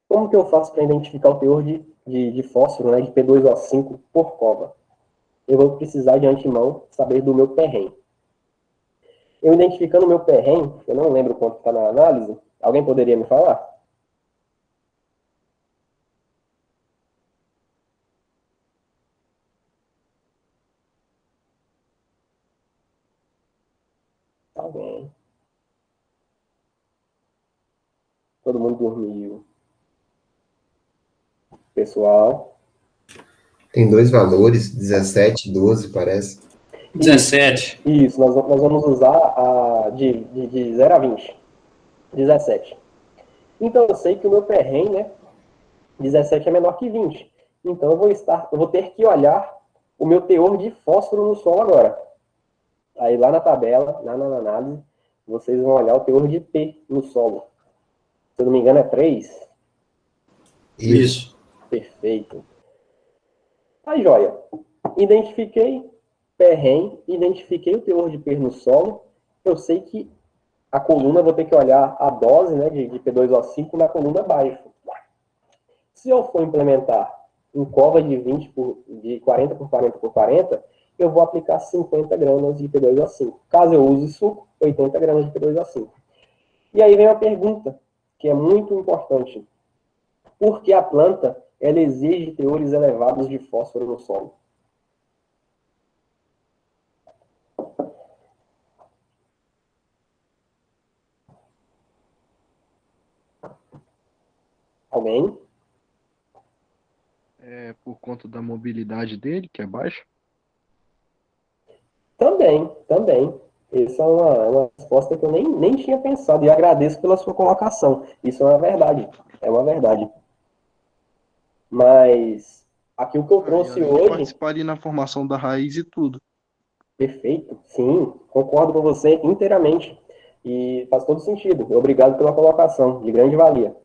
Como que eu faço para identificar o teor de fósforo, né, de P2O5 por cova? Eu vou precisar de antemão saber do meu perren. Eu identificando o meu perren, eu não lembro quanto está na análise, alguém poderia me falar? Alguém? Todo mundo dormiu. Pessoal? Tem dois valores, 17 e 12, parece. 17. Isso, nós vamos usar de 0 a 20. 17. Então, eu sei que o meu perren, né, 17 é menor que 20. Então, eu vou ter que olhar o meu teor de fósforo no solo agora. Aí, lá na tabela, na análise, vocês vão olhar o teor de P no solo. Se eu não me engano, é 3. Isso. Perfeito. Aí, joia. Identifiquei perren, identifiquei o teor de P no solo. Eu sei que a coluna, eu vou ter que olhar a dose, né, de P2O5 na coluna abaixo. Se eu for implementar em cova de 40 por 40 por 40, eu vou aplicar 50 gramas de P2O5. Caso eu use suco, 80 gramas de P2O5. E aí vem uma pergunta, que é muito importante. Por que a planta ela exige teores elevados de fósforo no solo? Alguém? É por conta da mobilidade dele, que é baixa? Também. Essa é uma resposta que eu nem tinha pensado, e agradeço pela sua colocação. Isso é uma verdade. Mas aqui o que eu trouxe hoje... Participaria na formação da raiz e tudo. Perfeito, sim, concordo com você inteiramente. E faz todo sentido. Obrigado pela colocação, de grande valia.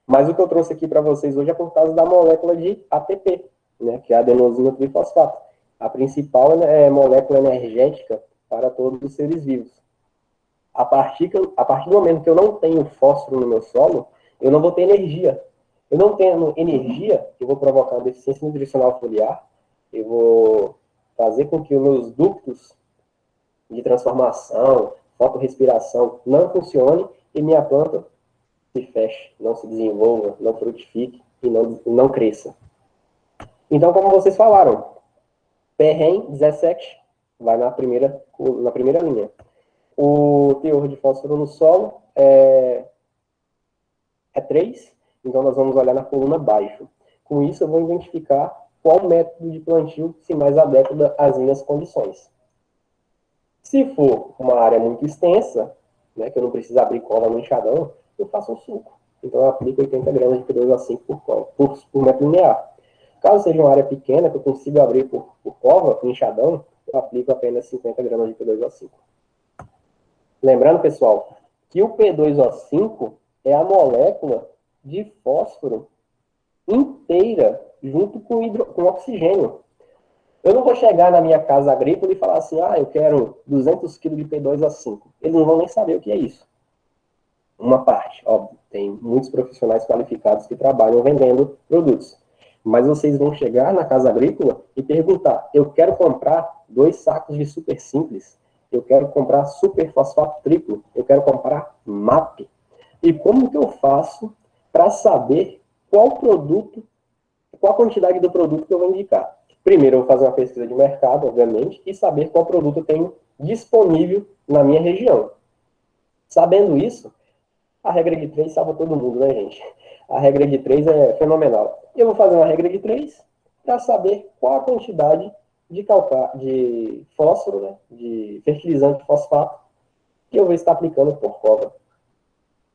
Mas o que eu trouxe aqui para vocês hoje é por causa da molécula de ATP, né, que é a adenosina trifosfato. A principal molécula energética para todos os seres vivos. A partir do momento que eu não tenho fósforo no meu solo, eu não vou ter energia. Eu não tendo energia, eu vou provocar uma deficiência nutricional foliar, eu vou fazer com que os meus ductos de transformação, fotorrespiração não funcionem e minha planta se feche, não se desenvolva, não frutifique e não cresça. Então, como vocês falaram, perren 17 vai na primeira linha. O teor de fósforo no solo é 3, então nós vamos olhar na coluna abaixo. Com isso, eu vou identificar qual método de plantio se mais adequa às minhas condições. Se for uma área muito extensa, né, que eu não preciso abrir cola no enxadão, eu faço um suco. Então, eu aplico 80 gramas de P2O5 por metro linear. Caso seja uma área pequena, que eu consiga abrir por cova, por enxadão, eu aplico apenas 50 gramas de P2O5. Lembrando, pessoal, que o P2O5 é a molécula de fósforo inteira, junto com oxigênio. Eu não vou chegar na minha casa agrícola e falar assim, eu quero 200 kg de P2O5. Eles não vão nem saber o que é isso. Uma parte, óbvio, tem muitos profissionais qualificados que trabalham vendendo produtos. Mas vocês vão chegar na casa agrícola e perguntar, eu quero comprar 2 sacos de super simples, eu quero comprar super fosfato triplo, eu quero comprar MAP. E como que eu faço para saber qual a quantidade do produto que eu vou indicar? Primeiro, eu vou fazer uma pesquisa de mercado, obviamente, e saber qual produto eu tenho disponível na minha região. Sabendo isso, a regra de 3 salva todo mundo, né, gente? A regra de 3 é fenomenal. Eu vou fazer uma regra de 3 para saber qual a quantidade de fósforo, né, de fertilizante fosfato, que eu vou estar aplicando por cova.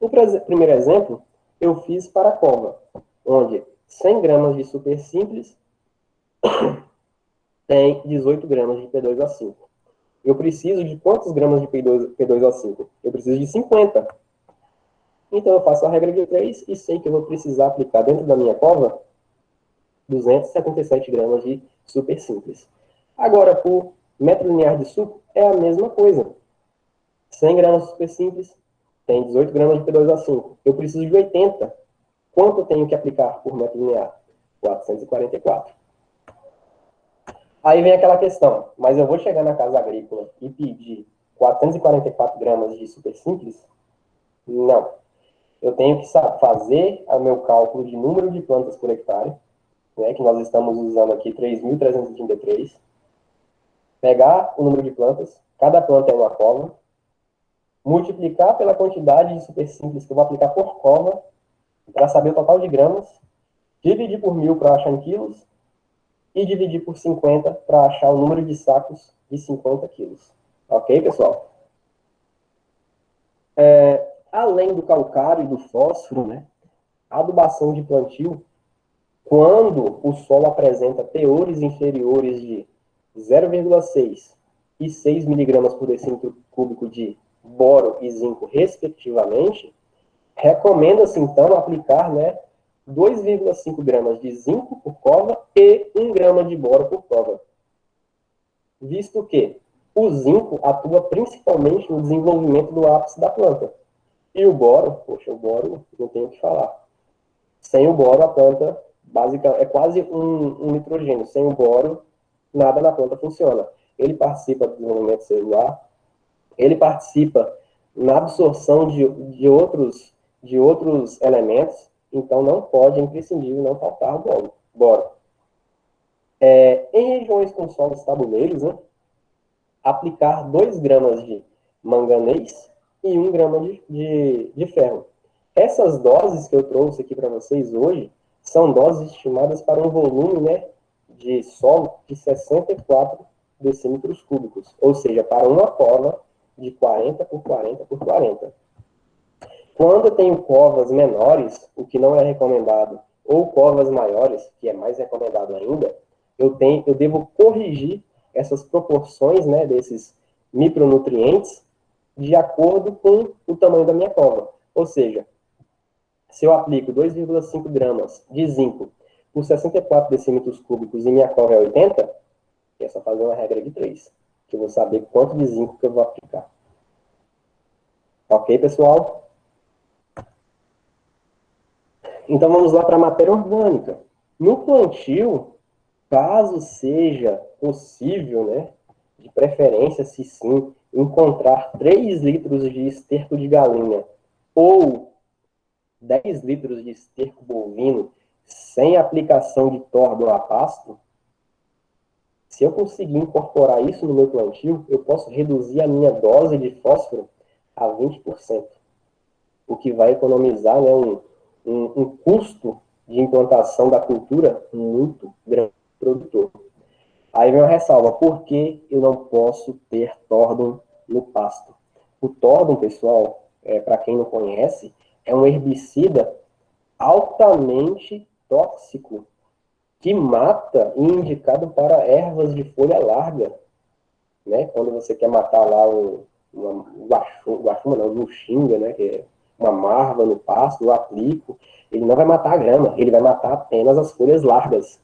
O primeiro exemplo, eu fiz para a cova, onde 100 gramas de super simples tem 18 gramas de P2O5. eu preciso de quantos gramas de P2O5? Eu preciso de 50. Então, eu faço a regra de 3 e sei que eu vou precisar aplicar dentro da minha cova 277 gramas de super simples. Agora, por metro linear de suco, é a mesma coisa. 100 gramas de super simples tem 18 gramas de P2O5. Eu preciso de 80. Quanto eu tenho que aplicar por metro linear? 444. Aí vem aquela questão, mas eu vou chegar na casa agrícola e pedir 444 gramas de super simples? Não. Eu tenho que fazer o meu cálculo de número de plantas por hectare, né, que nós estamos usando aqui 3.333, pegar o número de plantas, cada planta é uma cova, multiplicar pela quantidade de super simples que eu vou aplicar por cova, para saber o total de gramas, dividir por 1.000 para achar em quilos, e dividir por 50 para achar o número de sacos de 50 quilos. Ok, pessoal? Além do calcário e do fósforo, né, a adubação de plantio, quando o solo apresenta teores inferiores de 0,6 e 6 miligramas por decímetro cúbico de boro e zinco, respectivamente, recomenda-se, então, aplicar, né, 2,5 gramas de zinco por cova e 1 grama de boro por cova. Visto que o zinco atua principalmente no desenvolvimento do ápice da planta. E o boro, poxa, o boro não tem o que falar. Sem o boro, a planta é quase um nitrogênio. Sem o boro, nada na planta funciona. Ele participa do desenvolvimento celular, ele participa na absorção de outros elementos, então não pode, é imprescindível não faltar o boro. Em regiões com solos tabuleiros, né, aplicar 2 gramas de manganês e 1 grama de ferro. Essas doses que eu trouxe aqui para vocês hoje são doses estimadas para um volume, né, de solo de 64 decímetros cúbicos, ou seja, para uma cova de 40 por 40 por 40. Quando eu tenho covas menores, o que não é recomendado, ou covas maiores, que é mais recomendado ainda, eu devo corrigir essas proporções, né, desses micronutrientes de acordo com o tamanho da minha cova. Ou seja, se eu aplico 2,5 gramas de zinco por 64 decímetros cúbicos e minha cova é 80, é só fazer uma regra de 3, que eu vou saber quanto de zinco que eu vou aplicar. Ok, pessoal? Então, vamos lá para a matéria orgânica. No plantio, caso seja possível, né, de preferência, se sim, encontrar 3 litros de esterco de galinha ou 10 litros de esterco bovino sem aplicação de tordo a pasto, se eu conseguir incorporar isso no meu plantio, eu posso reduzir a minha dose de fósforo a 20%, o que vai economizar, né, um custo de implantação da cultura muito grande para o produtor. Aí vem uma ressalva, por que eu não posso ter tordon no pasto? O tordon, pessoal, para quem não conhece, é um herbicida altamente tóxico, que mata e indicado para ervas de folha larga, né? Quando você quer matar lá um luxinga, né? Que é uma marva no pasto, eu aplico, ele não vai matar a grama, ele vai matar apenas as folhas largas.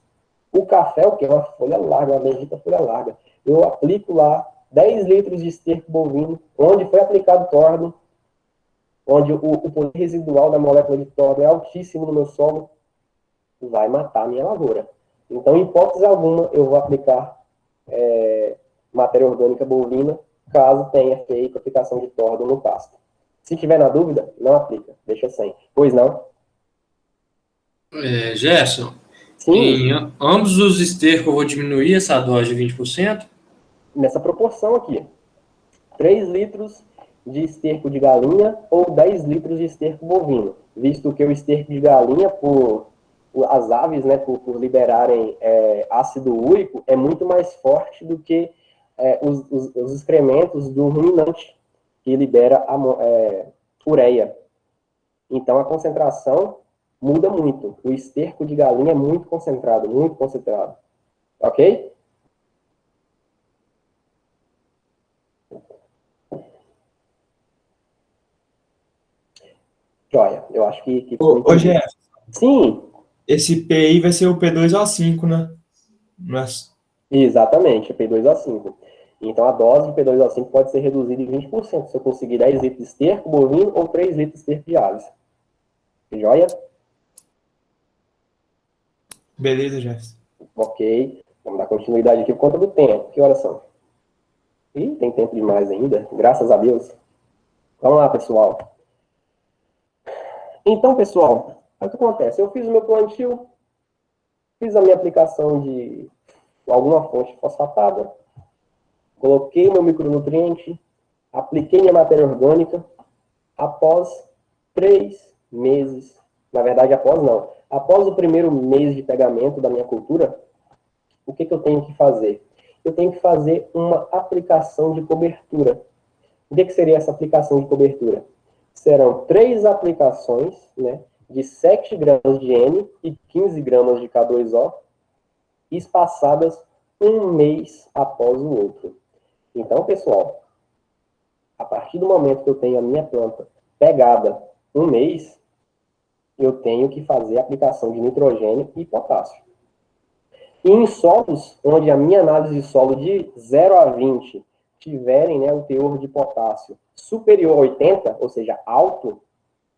O café, o que é uma folha larga, uma bendita folha larga. Eu aplico lá 10 litros de esterco bovino, onde foi aplicado tordon, onde o poder residual da molécula de tordon é altíssimo no meu solo, vai matar a minha lavoura. Então, em hipótese alguma, eu vou aplicar matéria orgânica bovina, caso tenha feito aplicação de tordon no pasto. Se tiver na dúvida, não aplica, deixa sem. Pois não? Gerson, Sim. em ambos os estercos eu vou diminuir essa dose de 20%? Nessa proporção aqui. 3 litros de esterco de galinha ou 10 litros de esterco bovino. Visto que o esterco de galinha, as aves, né, por liberarem ácido úrico, é muito mais forte do que os excrementos do ruminante, que libera a ureia. Então, a concentração muda muito. O esterco de galinha é muito concentrado, muito concentrado. Ok? Joia, eu acho que Ô, Jeff, sim, esse P aí vai ser o P2O5, né? exatamente, P2O5. Então, a dose de P2O5 pode ser reduzida em 20% se eu conseguir 10 litros de esterco bovino ou 3 litros de esterco de aves. Joia? Beleza, Jeff. Ok. Vamos dar continuidade aqui por conta do tempo. Que horas são? Ih, tem tempo demais ainda. Graças a Deus. Vamos lá, pessoal. Então, pessoal, o que acontece? Eu fiz o meu plantio, fiz a minha aplicação de alguma fonte fosfatada, coloquei o meu micronutriente, apliquei minha matéria orgânica. Após 3 meses, na verdade, após o primeiro mês de pegamento da minha cultura, o que eu tenho que fazer? Eu tenho que fazer uma aplicação de cobertura. O que seria essa aplicação de cobertura? Serão 3 aplicações, né, de 7 gramas de N e 15 gramas de K2O, espaçadas um mês após o outro. Então, pessoal, a partir do momento que eu tenho a minha planta pegada um mês, eu tenho que fazer a aplicação de nitrogênio e potássio. E em solos onde a minha análise de solo de 0 a 20 tiverem, né, o teor de potássio superior a 80, ou seja, alto,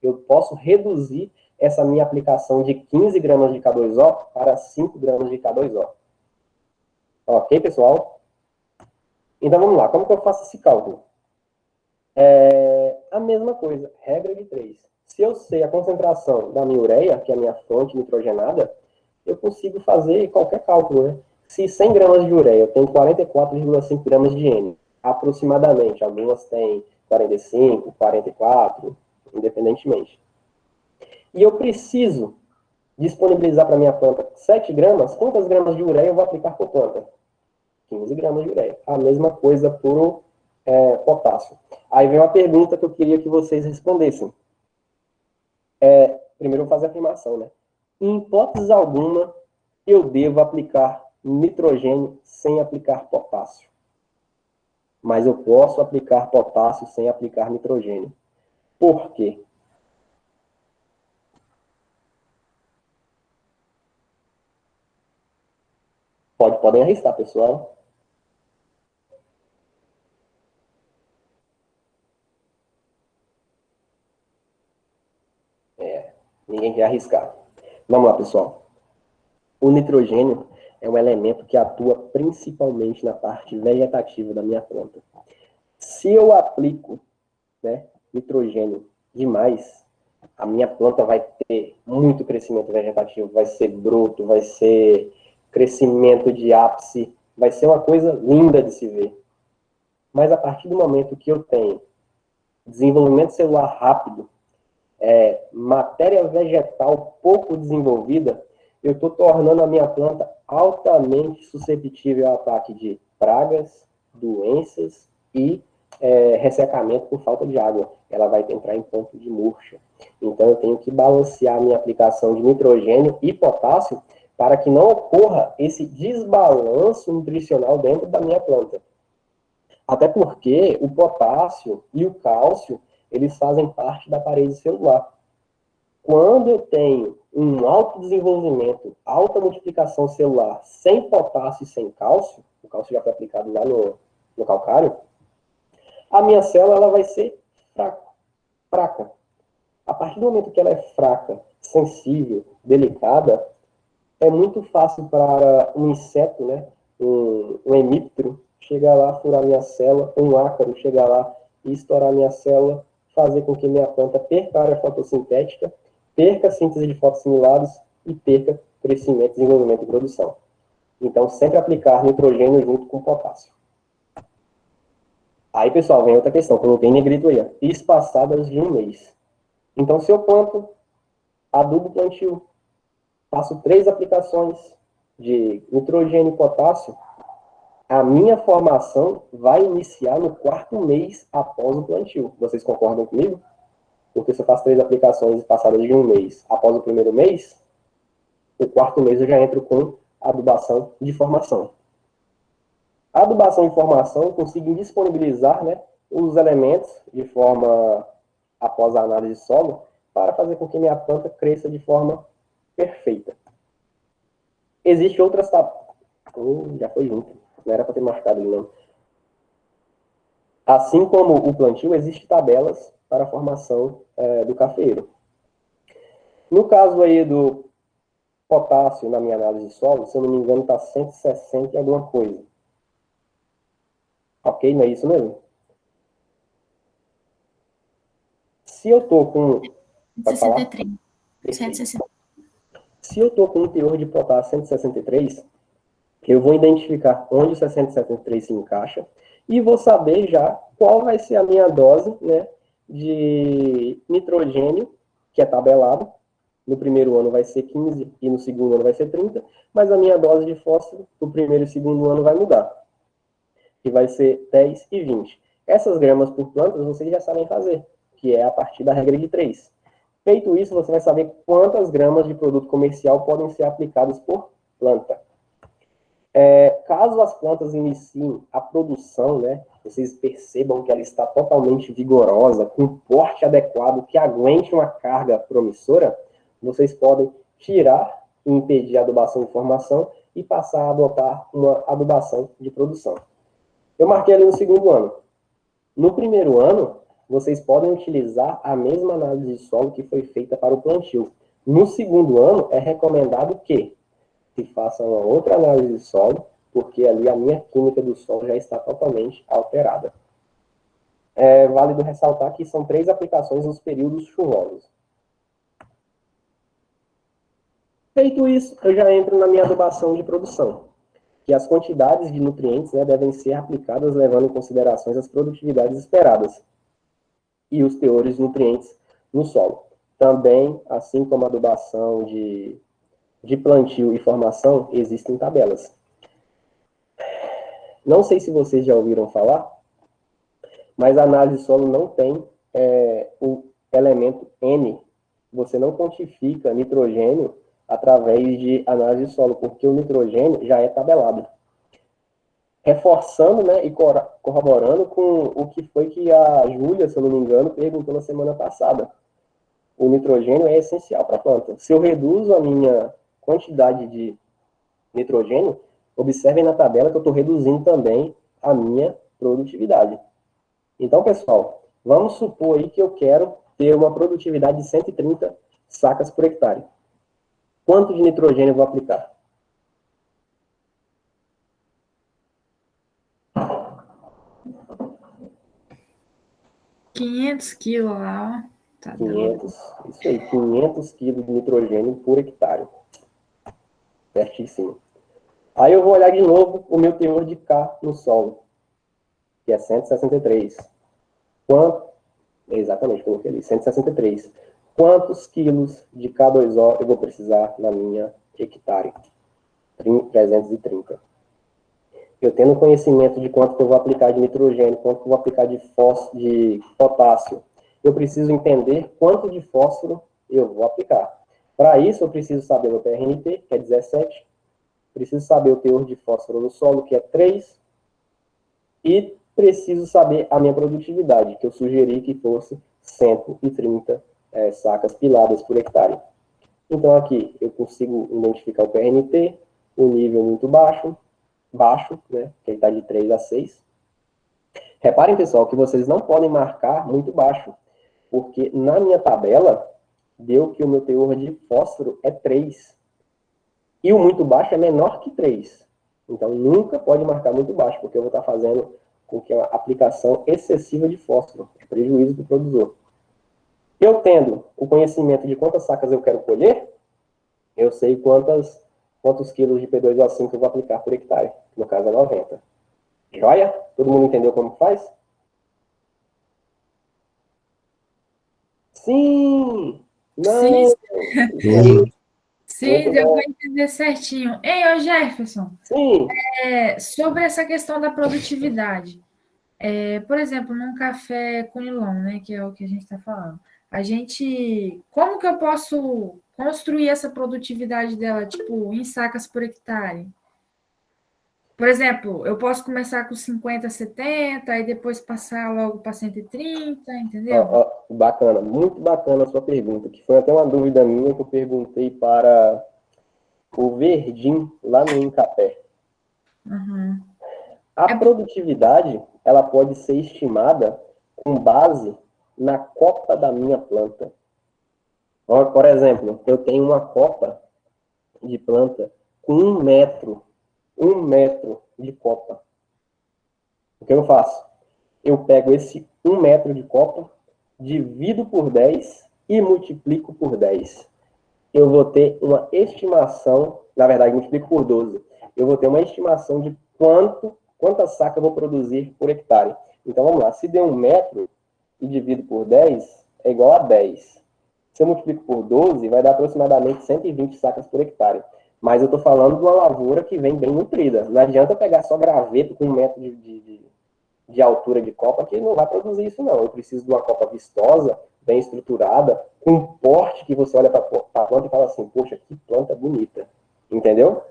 eu posso reduzir essa minha aplicação de 15 gramas de K2O para 5 gramas de K2O. Ok, pessoal? Então, vamos lá. Como que eu faço esse cálculo? A mesma coisa, regra de 3. Se eu sei a concentração da minha ureia, que é a minha fonte nitrogenada, eu consigo fazer qualquer cálculo, né? Se 100 gramas de ureia, eu tenho 44,5 gramas de N, aproximadamente. Algumas têm 45, 44, independentemente. E eu preciso disponibilizar para minha planta 7 gramas, quantas gramas de ureia eu vou aplicar por planta? 15 gramas de ureia. A mesma coisa por potássio. Aí vem uma pergunta que eu queria que vocês respondessem. Primeiro eu vou fazer a afirmação, né? Em hipótese alguma, eu devo aplicar nitrogênio sem aplicar potássio. Mas eu posso aplicar potássio sem aplicar nitrogênio. Por quê? Podem arriscar, pessoal. Ninguém quer arriscar. Vamos lá, pessoal. O nitrogênio é um elemento que atua principalmente na parte vegetativa da minha planta. Se eu aplico, né, nitrogênio demais, a minha planta vai ter muito crescimento vegetativo, vai ser broto, vai ser crescimento de ápice, vai ser uma coisa linda de se ver. Mas a partir do momento que eu tenho desenvolvimento celular rápido, matéria vegetal pouco desenvolvida, eu estou tornando a minha planta altamente susceptível ao ataque de pragas, doenças e ressecamento por falta de água. Ela vai entrar em ponto de murcha. Então, eu tenho que balancear a minha aplicação de nitrogênio e potássio para que não ocorra esse desbalanço nutricional dentro da minha planta. Até porque o potássio e o cálcio, eles fazem parte da parede celular. Quando eu tenho um alto desenvolvimento, alta multiplicação celular, sem potássio e sem cálcio, o cálcio já foi aplicado lá no calcário, a minha célula ela vai ser fraca. A partir do momento que ela é fraca, sensível, delicada, é muito fácil para um inseto, né, um hemíptero, chegar lá, furar minha célula, um ácaro chegar lá e estourar minha célula, fazer com que minha planta perca a área fotossintética, perca a síntese de fotossimilares e perca crescimento, desenvolvimento e produção. Então, sempre aplicar nitrogênio junto com potássio. Aí, pessoal, vem outra questão, coloquei em negrito aí, ó, espaçadas de um mês. Então, se eu planto, adubo plantio, faço 3 aplicações de nitrogênio e potássio, a minha formação vai iniciar no 4º mês após o plantio. Vocês concordam comigo? Porque se eu faço 3 aplicações passadas de um mês após o primeiro mês, o 4º mês eu já entro com adubação de formação. A adubação de formação, eu consigo disponibilizar, né, os elementos de forma, após a análise de solo, para fazer com que minha planta cresça de forma perfeita. Existem outras já foi junto, não era para ter marcado ali, não. Assim como o plantio, existem tabelas para a formação do cafeiro. No caso aí do potássio, na minha análise de solo, se eu não me engano, está 160 e alguma coisa. Ok? Não é isso mesmo? Se eu estou com... Pode falar? 163. 160. Se eu estou com um teor de potássio 163, eu vou identificar onde o 163 se encaixa e vou saber já qual vai ser a minha dose, né, de nitrogênio, que é tabelado. No primeiro ano vai ser 15 e no segundo ano vai ser 30, mas a minha dose de fósforo no primeiro e segundo ano vai mudar, que vai ser 10 e 20. Essas gramas por plantas vocês já sabem fazer, que é a partir da regra de 3. Feito isso, você vai saber quantas gramas de produto comercial podem ser aplicadas por planta. Caso as plantas iniciem a produção, né, vocês percebam que ela está totalmente vigorosa, com um porte adequado, que aguente uma carga promissora, vocês podem tirar e impedir a adubação de formação e passar a adotar uma adubação de produção. Eu marquei ali no segundo ano. No primeiro ano, vocês podem utilizar a mesma análise de solo que foi feita para o plantio. No segundo ano, é recomendado que se faça uma outra análise de solo, porque ali a minha química do solo já está totalmente alterada. É válido ressaltar que são 3 aplicações nos períodos chuvosos. Feito isso, eu já entro na minha adubação de produção, que as quantidades de nutrientes, né, devem ser aplicadas levando em consideração as produtividades esperadas e os teores de nutrientes no solo. Também, assim como a adubação de plantio e formação, existem tabelas. Não sei se vocês já ouviram falar, mas a análise de solo não tem o elemento N. Você não quantifica nitrogênio através de análise de solo, porque o nitrogênio já é tabelado. Reforçando, né, e corroborando com o que foi que a Júlia, se eu não me engano, perguntou na semana passada. O nitrogênio é essencial para a planta. Se eu reduzo a minha quantidade de nitrogênio, observem na tabela que eu estou reduzindo também a minha produtividade. Então, pessoal, vamos supor aí que eu quero ter uma produtividade de 130 sacas por hectare. Quanto de nitrogênio eu vou aplicar? kg lá, ó. Tá dando. 500, isso aí, 500 kg de nitrogênio por hectare. Certíssimo. Aí eu vou olhar de novo o meu teor de K no solo, que é 163. Exatamente, coloquei ali, 163. Quantos quilos de K2O eu vou precisar na minha hectare? 330. Eu tendo conhecimento de quanto que eu vou aplicar de nitrogênio, quanto que eu vou aplicar de potássio, eu preciso entender quanto de fósforo eu vou aplicar. Para isso, eu preciso saber o PRNT, que é 17, preciso saber o teor de fósforo no solo, que é 3, e preciso saber a minha produtividade, que eu sugeri que fosse 130 sacas piladas por hectare. Então, aqui, eu consigo identificar o PRNT, o nível muito baixo, né, que está de 3 a 6. Reparem, pessoal, que vocês não podem marcar muito baixo, porque na minha tabela, deu que o meu teor de fósforo é 3. E o muito baixo é menor que 3. Então, nunca pode marcar muito baixo, porque eu vou estar fazendo com que uma aplicação excessiva de fósforo, é prejuízo para o produtor. Eu tendo o conhecimento de quantas sacas eu quero colher, eu sei quantos quilos de P2O5 eu vou aplicar por hectare. No caso é 90. Joia? Todo mundo entendeu como faz? Sim! Não! Sim. Sim, eu vou entender certinho. Ei, ô Jefferson. Sim. Sobre essa questão da produtividade. Por exemplo, num café Conilon, né, que é o que a gente está falando. Como que eu posso construir essa produtividade dela, tipo, em sacas por hectare? Por exemplo, eu posso começar com 50, 70, aí depois passar logo para 130, entendeu? Bacana, muito bacana a sua pergunta, que foi até uma dúvida minha que eu perguntei para o Verdim, lá no Incapé. Uhum. A produtividade, ela pode ser estimada com base na copa da minha planta. Por exemplo, eu tenho uma copa de planta com 1 metro de copa. O que eu faço? Eu pego esse 1 metro de copa, divido por 10 e multiplico por 10. Eu vou ter uma estimação, na verdade, multiplico por 12. Eu vou ter uma estimação de quanta saca eu vou produzir por hectare. Então, vamos lá. Se deu 1 metro e divido por 10, é igual a 10. Se eu multiplico por 12, vai dar aproximadamente 120 sacas por hectare. Mas eu estou falando de uma lavoura que vem bem nutrida. Não adianta pegar só graveto com 1 metro de altura de copa, que não vai produzir isso, não. Eu preciso de uma copa vistosa, bem estruturada, com um porte que você olha para a planta e fala assim, poxa, que planta bonita. Entendeu?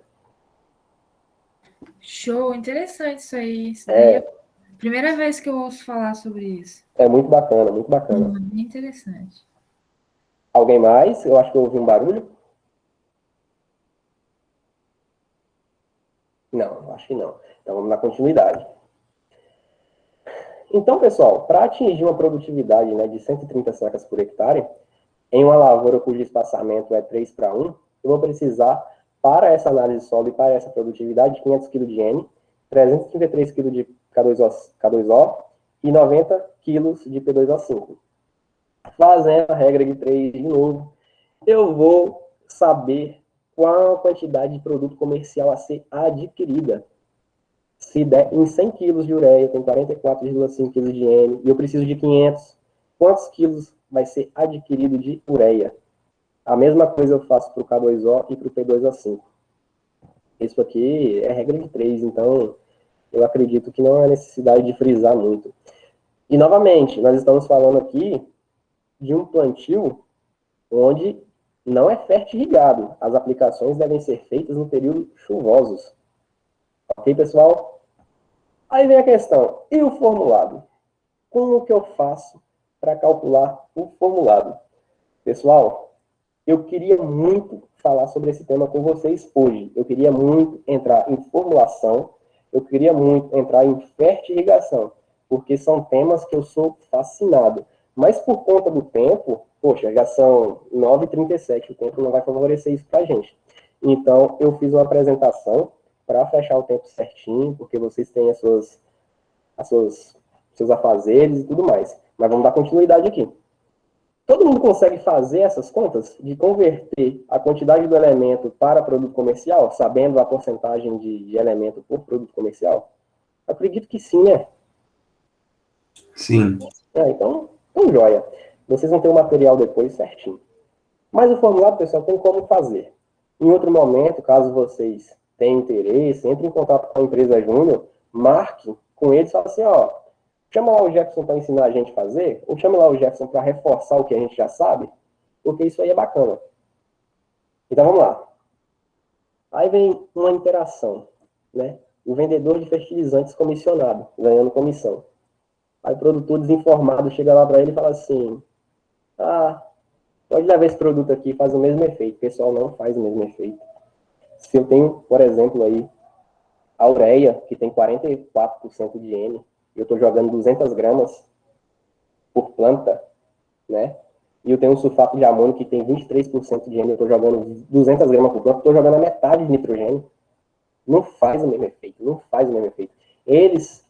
Show, interessante isso aí. Isso daí é a primeira vez que eu ouço falar sobre isso. É muito bacana, muito bacana. Bem interessante. Alguém mais? Eu acho que eu ouvi um barulho. Não, acho que não. Então vamos na continuidade. Então, pessoal, para atingir uma produtividade, né, de 130 sacas por hectare, em uma lavoura cujo espaçamento é 3:1, eu vou precisar, para essa análise de solo e para essa produtividade, 500 kg de N, 333 kg de K2O e 90 kg de P2O5. Fazendo a regra de 3 de novo, eu vou saber qual a quantidade de produto comercial a ser adquirida. Se der em 100 kg de ureia, tem 44,5 kg de N, e eu preciso de 500, quantos quilos vai ser adquirido de ureia? A mesma coisa eu faço para o K2O e para o P2O5. Isso aqui é regra de 3, então eu acredito que não há necessidade de frisar muito. E, novamente, nós estamos falando aqui de um plantio onde não é fertirrigado. As aplicações devem ser feitas no período chuvosos. Ok, pessoal? Aí vem a questão, e o formulado? Como que eu faço para calcular o formulado? Pessoal, eu queria muito falar sobre esse tema com vocês hoje. Eu queria muito entrar em formulação, eu queria muito entrar em fertirrigação, porque são temas que eu sou fascinado. Mas por conta do tempo, poxa, já são 9h37, o tempo não vai favorecer isso para a gente. Então, eu fiz uma apresentação para fechar o tempo certinho, porque vocês têm seus afazeres e tudo mais. Mas vamos dar continuidade aqui. Todo mundo consegue fazer essas contas de converter a quantidade do elemento para produto comercial, sabendo a porcentagem de elemento por produto comercial? Eu acredito que sim, né? Sim. Então, joia. Vocês vão ter o material depois certinho. Mas o formulário, pessoal, tem como fazer. Em outro momento, caso vocês tenham interesse, entre em contato com a empresa Júnior, marque com eles e fale assim, ó, chama lá o Jefferson para ensinar a gente a fazer, ou chama lá o Jefferson para reforçar o que a gente já sabe, porque isso aí é bacana. Então, vamos lá. Aí vem uma interação, né? O vendedor de fertilizantes comissionado, ganhando comissão. Aí o produtor desinformado chega lá para ele e fala assim, pode levar esse produto aqui, faz o mesmo efeito. O pessoal não faz o mesmo efeito. Se eu tenho, por exemplo, aí, a ureia, que tem 44% de N, e eu estou jogando 200 gramas por planta, né? E eu tenho um sulfato de amônio que tem 23% de N, eu estou jogando 200 gramas por planta, estou jogando a metade de nitrogênio. Não faz o mesmo efeito, não faz o mesmo efeito. Eles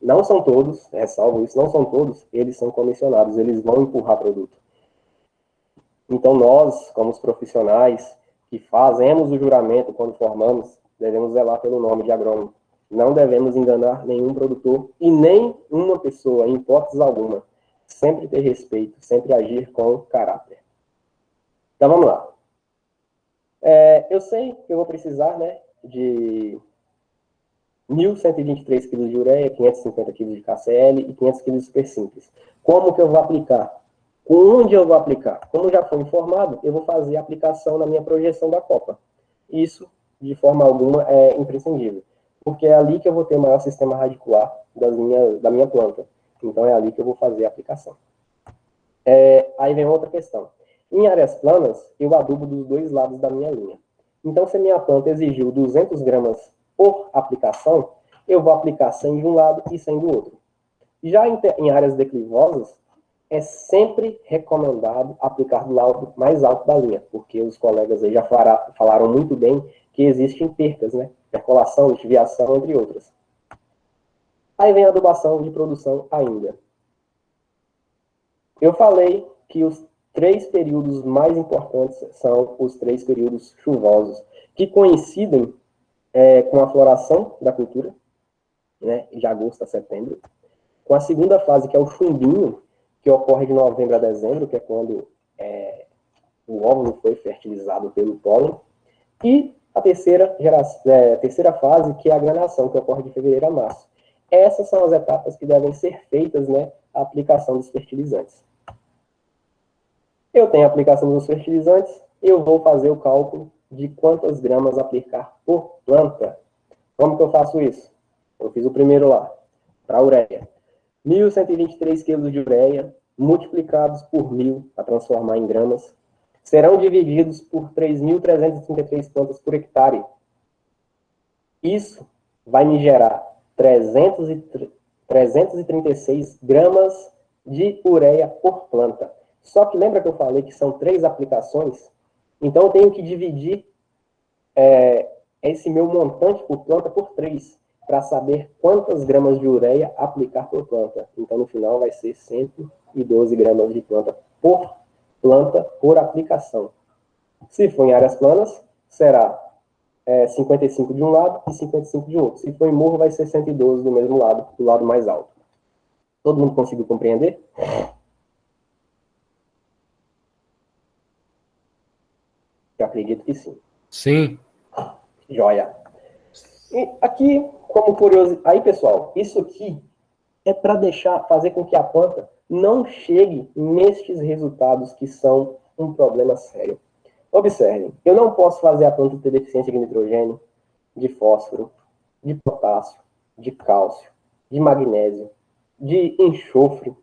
não são todos, ressalvo isso, não são todos, eles são comissionados, eles vão empurrar produto. Então nós, como os profissionais que fazemos o juramento quando formamos, devemos zelar pelo nome de agrônomo. Não devemos enganar nenhum produtor e nem uma pessoa, em hipótese alguma. Sempre ter respeito, sempre agir com caráter. Então vamos lá. Eu sei que eu vou precisar, né, de 1.123 kg de ureia, 550 kg de KCl e 500 kg de super simples. Como que eu vou aplicar? Onde eu vou aplicar? Como já foi informado, eu vou fazer a aplicação na minha projeção da copa. Isso, de forma alguma, é imprescindível. porque é ali que eu vou ter o maior sistema radicular da minha planta. Então, é ali que eu vou fazer a aplicação. Aí vem outra questão. Em áreas planas, eu adubo dos dois lados da minha linha. Então, se a minha planta exigiu 200 gramas por aplicação, eu vou aplicar 100 de um lado e 100 do outro. Já em áreas declivosas, é sempre recomendado aplicar do lado mais alto da linha, porque os colegas aí já falaram muito bem que existem percas, né? Percolação, lixiviação, entre outras. Aí vem a adubação de produção ainda. Eu falei que os 3 períodos mais importantes são os 3 períodos chuvosos, que coincidem com a floração da cultura, né, de agosto a setembro, com a segunda fase, que é o chumbinho, que ocorre de novembro a dezembro, que é quando o óvulo foi fertilizado pelo pólen, e a terceira fase, que é a granação, que ocorre de fevereiro a março. Essas são as etapas que devem ser feitas, né, a aplicação dos fertilizantes. Eu tenho a aplicação dos fertilizantes, eu vou fazer o cálculo de quantas gramas aplicar por planta. Como que eu faço isso? Eu fiz o primeiro lá, para a ureia. 1.123 kg de ureia, multiplicados por 1.000, para transformar em gramas, serão divididos por 3.333 plantas por hectare. Isso vai me gerar 336 gramas de ureia por planta. Só que lembra que eu falei que são 3 aplicações? Então, eu tenho que dividir esse meu montante por planta por 3, para saber quantas gramas de ureia aplicar por planta. Então, no final, vai ser 112 gramas de planta por aplicação. Se for em áreas planas, será 55 de um lado e 55 de outro. Se for em morro, vai ser 112 do mesmo lado, do lado mais alto. Todo mundo conseguiu compreender? Eu acredito que sim. Sim. Joia. E aqui, como curiosidade... Aí, pessoal, isso aqui é para fazer com que a planta não chegue nestes resultados que são um problema sério. Observem, eu não posso fazer a planta ter deficiência de nitrogênio, de fósforo, de potássio, de cálcio, de magnésio, de enxofre,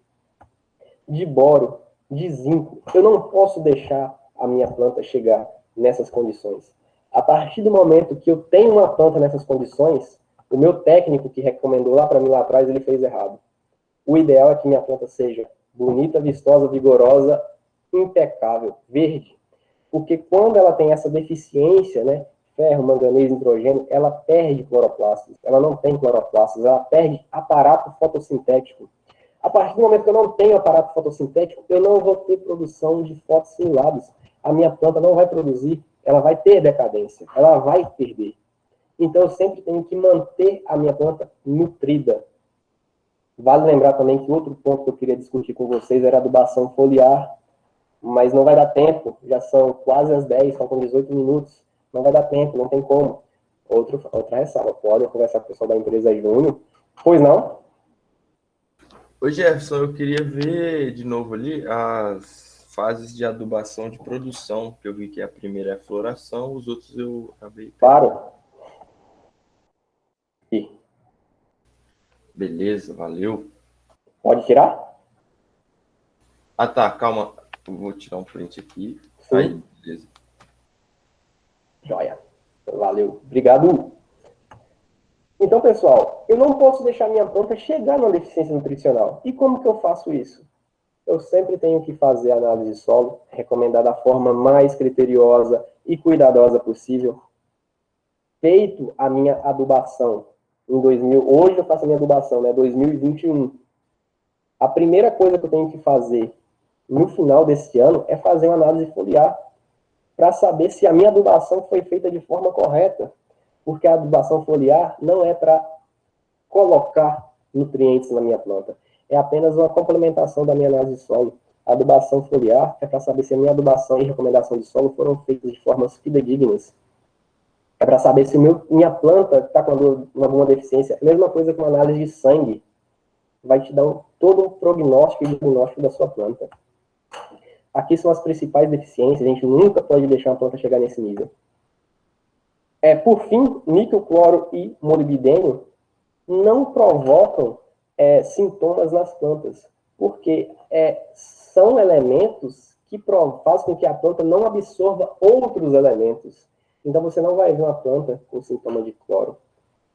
de boro, de zinco. Eu não posso deixar a minha planta chegar nessas condições. A partir do momento que eu tenho uma planta nessas condições, o meu técnico que recomendou lá para mim lá atrás, ele fez errado. O ideal é que minha planta seja bonita, vistosa, vigorosa, impecável, verde. Porque quando ela tem essa deficiência, né, ferro, manganês, nitrogênio, ela perde cloroplastos. Ela não tem cloroplastos, ela perde aparato fotossintético. A partir do momento que eu não tenho aparato fotossintético, eu não vou ter produção de fotossimilados. A minha planta não vai produzir, ela vai ter decadência, ela vai perder. Então, eu sempre tenho que manter a minha planta nutrida. Vale lembrar também que outro ponto que eu queria discutir com vocês era a adubação foliar, mas não vai dar tempo, já são quase as 10, faltam 18 minutos, não vai dar tempo, não tem como. Outra ressalva, podem conversar com o pessoal da empresa Júnior. Pois não? Ô Jefferson, eu queria ver de novo ali as fases de adubação de produção, que eu vi que a primeira é a floração, os outros eu acabei... Claro. E. Beleza, valeu. Pode tirar? Ah, tá, calma. Eu vou tirar um print aqui. Sim. Aí, beleza. Joia. Valeu. Obrigado. Então, pessoal, eu não posso deixar minha planta chegar numa deficiência nutricional. E como que eu faço isso? Eu sempre tenho que fazer a análise de solo, recomendar da forma mais criteriosa e cuidadosa possível. Feito a minha adubação em 2000, hoje eu faço a minha adubação, né, 2021. A primeira coisa que eu tenho que fazer no final desse ano é fazer uma análise foliar para saber se a minha adubação foi feita de forma correta, porque a adubação foliar não é para colocar nutrientes na minha planta, é apenas uma complementação da minha análise de solo. A adubação foliar é para saber se a minha adubação e recomendação de solo foram feitas de formas fidedignas. É para saber se minha planta está com alguma deficiência. A mesma coisa que uma análise de sangue. Vai te dar todo um prognóstico e diagnóstico da sua planta. Aqui são as principais deficiências. A gente nunca pode deixar uma planta chegar nesse nível. Por fim, níquel, cloro e molibdênio não provocam sintomas nas plantas, porque são elementos que fazem com que a planta não absorva outros elementos. Então, você não vai ver uma planta com sintoma de cloro,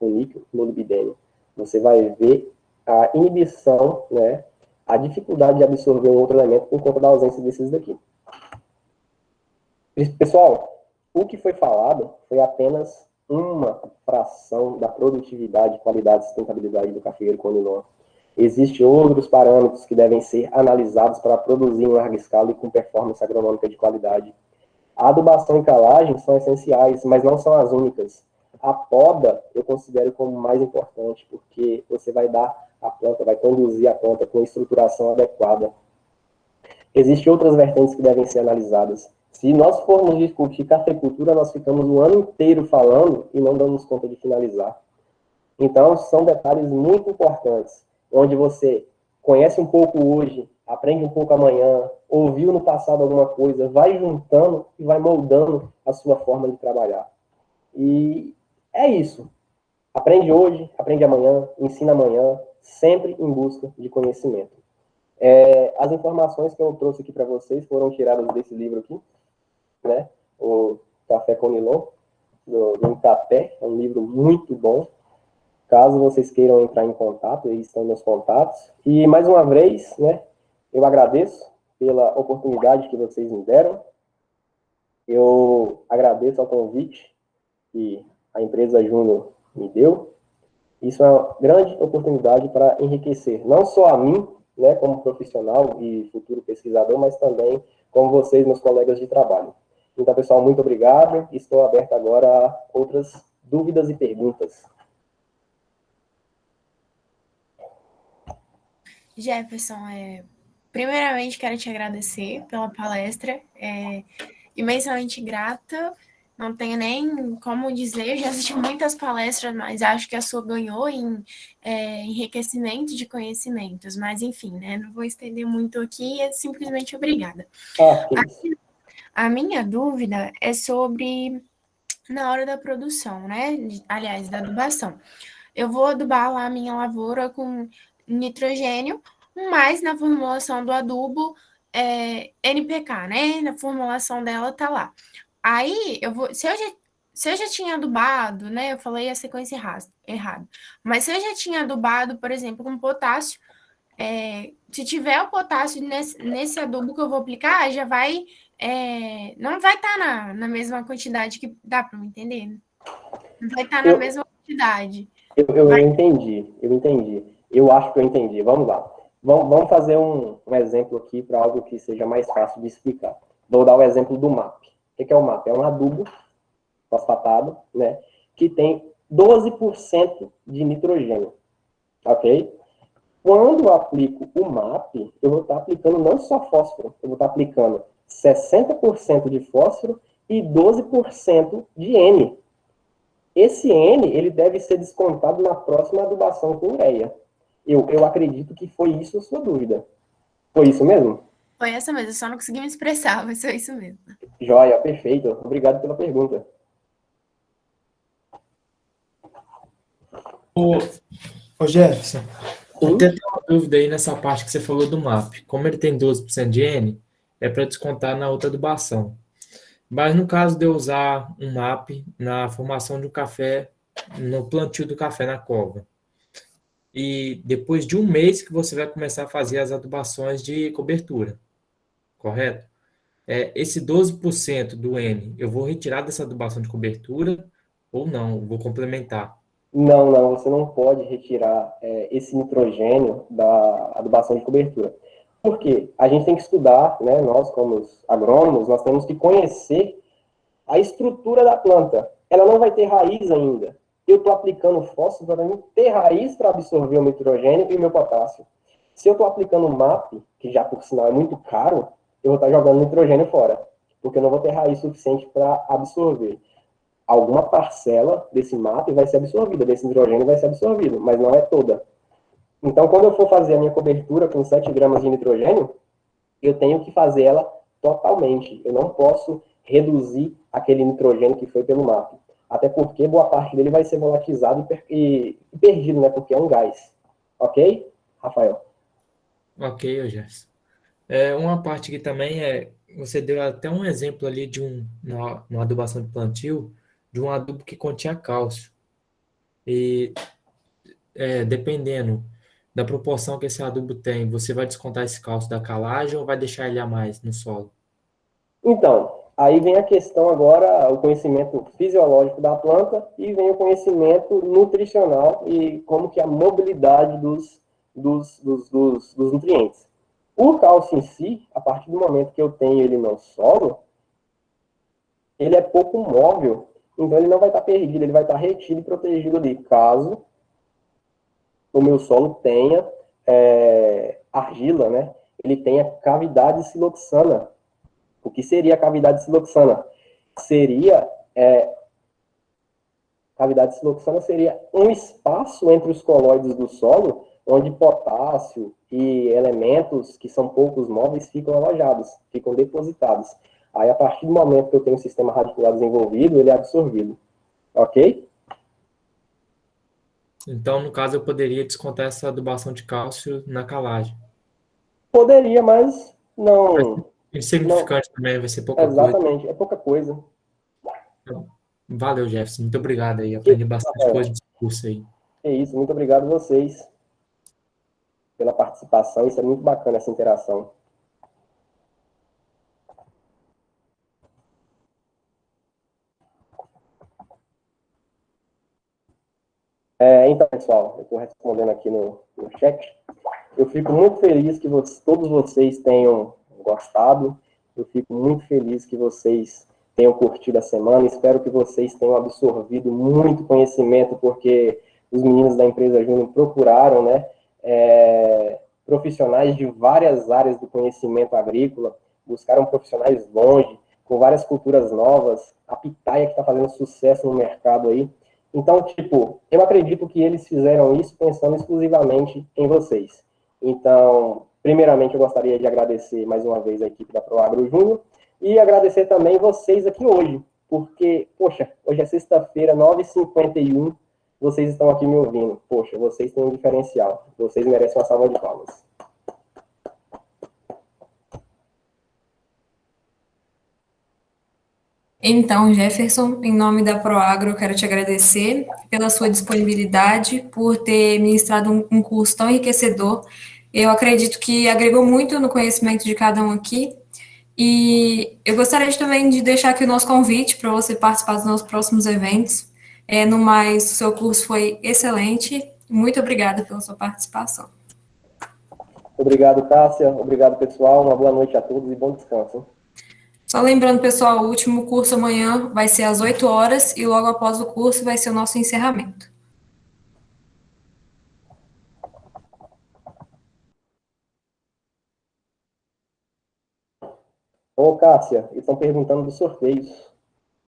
com níquel, molibdênio. Você vai ver a inibição, né, a dificuldade de absorver um outro elemento por conta da ausência desses daqui. Pessoal, o que foi falado foi apenas uma fração da produtividade, qualidade e sustentabilidade do cafeeiro conilon. Existem outros parâmetros que devem ser analisados para produzir em larga escala e com performance agronômica de qualidade. A adubação e calagem são essenciais, mas não são as únicas. A poda eu considero como mais importante, porque você vai dar a planta, vai conduzir a planta com estruturação adequada. Existem outras vertentes que devem ser analisadas. Se nós formos discutir cafeicultura, nós ficamos o ano inteiro falando e não damos conta de finalizar. Então, são detalhes muito importantes, onde você conhece um pouco hoje, aprende um pouco amanhã, ouviu no passado alguma coisa, vai juntando e vai moldando a sua forma de trabalhar. E é isso. Aprende hoje, aprende amanhã, ensina amanhã, sempre em busca de conhecimento. As informações que eu trouxe aqui para vocês foram tiradas desse livro aqui, né? O Café Conilon, do Incapé, é um livro muito bom. Caso vocês queiram entrar em contato, aí estão meus contatos. E, mais uma vez, né, eu agradeço pela oportunidade que vocês me deram. Eu agradeço ao convite que a empresa Júnior me deu. Isso é uma grande oportunidade para enriquecer, não só a mim, né, como profissional e futuro pesquisador, mas também como vocês, meus colegas de trabalho. Então, pessoal, muito obrigado. Estou aberto agora a outras dúvidas e perguntas. Jefferson, primeiramente quero te agradecer pela palestra, imensamente grata, não tenho nem como dizer, eu já assisti muitas palestras, mas acho que a sua ganhou em enriquecimento de conhecimentos, mas enfim, né, não vou estender muito aqui, simplesmente obrigada. A minha dúvida é sobre na hora da produção, né, aliás, da adubação. Eu vou adubar lá a minha lavoura com nitrogênio, mas na formulação do adubo NPK, né? Na formulação dela tá lá. Aí eu vou, se eu já tinha adubado, né? Eu falei a sequência errada. Mas se eu já tinha adubado, por exemplo, com potássio, se tiver o potássio nesse adubo que eu vou aplicar, já vai não vai estar na mesma quantidade que dá para me entender. Não vai estar na mesma quantidade. Eu entendi. Eu acho que eu entendi. Vamos lá. Vamos fazer um exemplo aqui para algo que seja mais fácil de explicar. Vou dar o exemplo do MAP. O que é o MAP? É um adubo fosfatado, né, que tem 12% de nitrogênio. Ok? Quando eu aplico o MAP, eu vou estar aplicando não só fósforo, eu vou estar aplicando 60% de fósforo e 12% de N. Esse N, ele deve ser descontado na próxima adubação com ureia. Eu acredito que foi isso a sua dúvida. Foi isso mesmo? Foi essa mesmo, eu só não consegui me expressar, mas foi isso mesmo. Joia, perfeito. Obrigado pela pergunta. Ô Jefferson, até tem uma dúvida aí nessa parte que você falou do MAP. Como ele tem 12% de N, é para descontar na outra adubação. Mas no caso de eu usar um MAP na formação de um café, no plantio do café na cova, e depois de um mês que você vai começar a fazer as adubações de cobertura, correto? Esse 12% do N, eu vou retirar dessa adubação de cobertura ou não? Vou complementar? Não, você não pode retirar esse nitrogênio da adubação de cobertura. Por quê? A gente tem que estudar, né, nós como agrônomos, nós temos que conhecer a estrutura da planta. Ela não vai ter raiz ainda. Eu estou aplicando fósforo para mim ter raiz para absorver o nitrogênio e o meu potássio. Se eu estou aplicando MAP, que já por sinal é muito caro, eu vou estar jogando nitrogênio fora, porque eu não vou ter raiz suficiente para absorver. Alguma parcela desse MAP vai ser absorvida, desse nitrogênio vai ser absorvido, mas não é toda. Então, quando eu for fazer a minha cobertura com 7 gramas de nitrogênio, eu tenho que fazer ela totalmente. Eu não posso reduzir aquele nitrogênio que foi pelo MAP. Até porque boa parte dele vai ser volatilizado e perdido, né? Porque é um gás. Ok, Rafael? Ok, ô Jefferson. Uma parte que também você deu até um exemplo ali de uma adubação de plantio, de um adubo que continha cálcio. E dependendo da proporção que esse adubo tem, você vai descontar esse cálcio da calagem ou vai deixar ele a mais no solo? Então, aí vem a questão agora, o conhecimento fisiológico da planta e vem o conhecimento nutricional e como que a mobilidade dos nutrientes. O cálcio em si, a partir do momento que eu tenho ele no solo, ele é pouco móvel, então ele não vai estar perdido, ele vai estar retido e protegido ali, caso o meu solo tenha argila, né? Ele tenha cavidade siloxana. O que seria a cavidade siloxana? Cavidade siloxana seria um espaço entre os colóides do solo, onde potássio e elementos que são poucos móveis ficam alojados, ficam depositados. Aí, a partir do momento que eu tenho um sistema radicular desenvolvido, ele é absorvido. Ok? Então, no caso, eu poderia descontar essa adubação de cálcio na calagem. Poderia, mas não. Insignificante também, vai ser pouca coisa. Exatamente, é pouca coisa. Valeu, Jefferson. Muito obrigado aí. Aprendi bastante coisa nesse curso aí. É isso, muito obrigado a vocês pela participação. Isso é muito bacana, essa interação. Então, pessoal, eu estou respondendo aqui no chat. Eu fico muito feliz que todos vocês tenham gostado. Eu fico muito feliz que vocês tenham curtido a semana. Espero que vocês tenham absorvido muito conhecimento, porque os meninos da empresa Júnior procuraram, né, profissionais de várias áreas do conhecimento agrícola, buscaram profissionais longe, com várias culturas novas. A pitaia que está fazendo sucesso no mercado aí. Então, tipo, eu acredito que eles fizeram isso pensando exclusivamente em vocês. Então, primeiramente, eu gostaria de agradecer mais uma vez a equipe da ProAgro Júnior e agradecer também vocês aqui hoje, porque, poxa, hoje é sexta-feira, 9h51, vocês estão aqui me ouvindo. Poxa, vocês têm um diferencial. Vocês merecem uma salva de palmas. Então, Jefferson, em nome da ProAgro, eu quero te agradecer pela sua disponibilidade, por ter ministrado um curso tão enriquecedor. Eu acredito que agregou muito no conhecimento de cada um aqui. E eu gostaria também de deixar aqui o nosso convite para você participar dos nossos próximos eventos. No mais, o seu curso foi excelente. Muito obrigada pela sua participação. Obrigado, Cássia. Obrigado, pessoal. Uma boa noite a todos e bom descanso. Só lembrando, pessoal, o último curso amanhã vai ser às 8 horas e logo após o curso vai ser o nosso encerramento. Ô, Cássia, eles estão perguntando dos sorteios.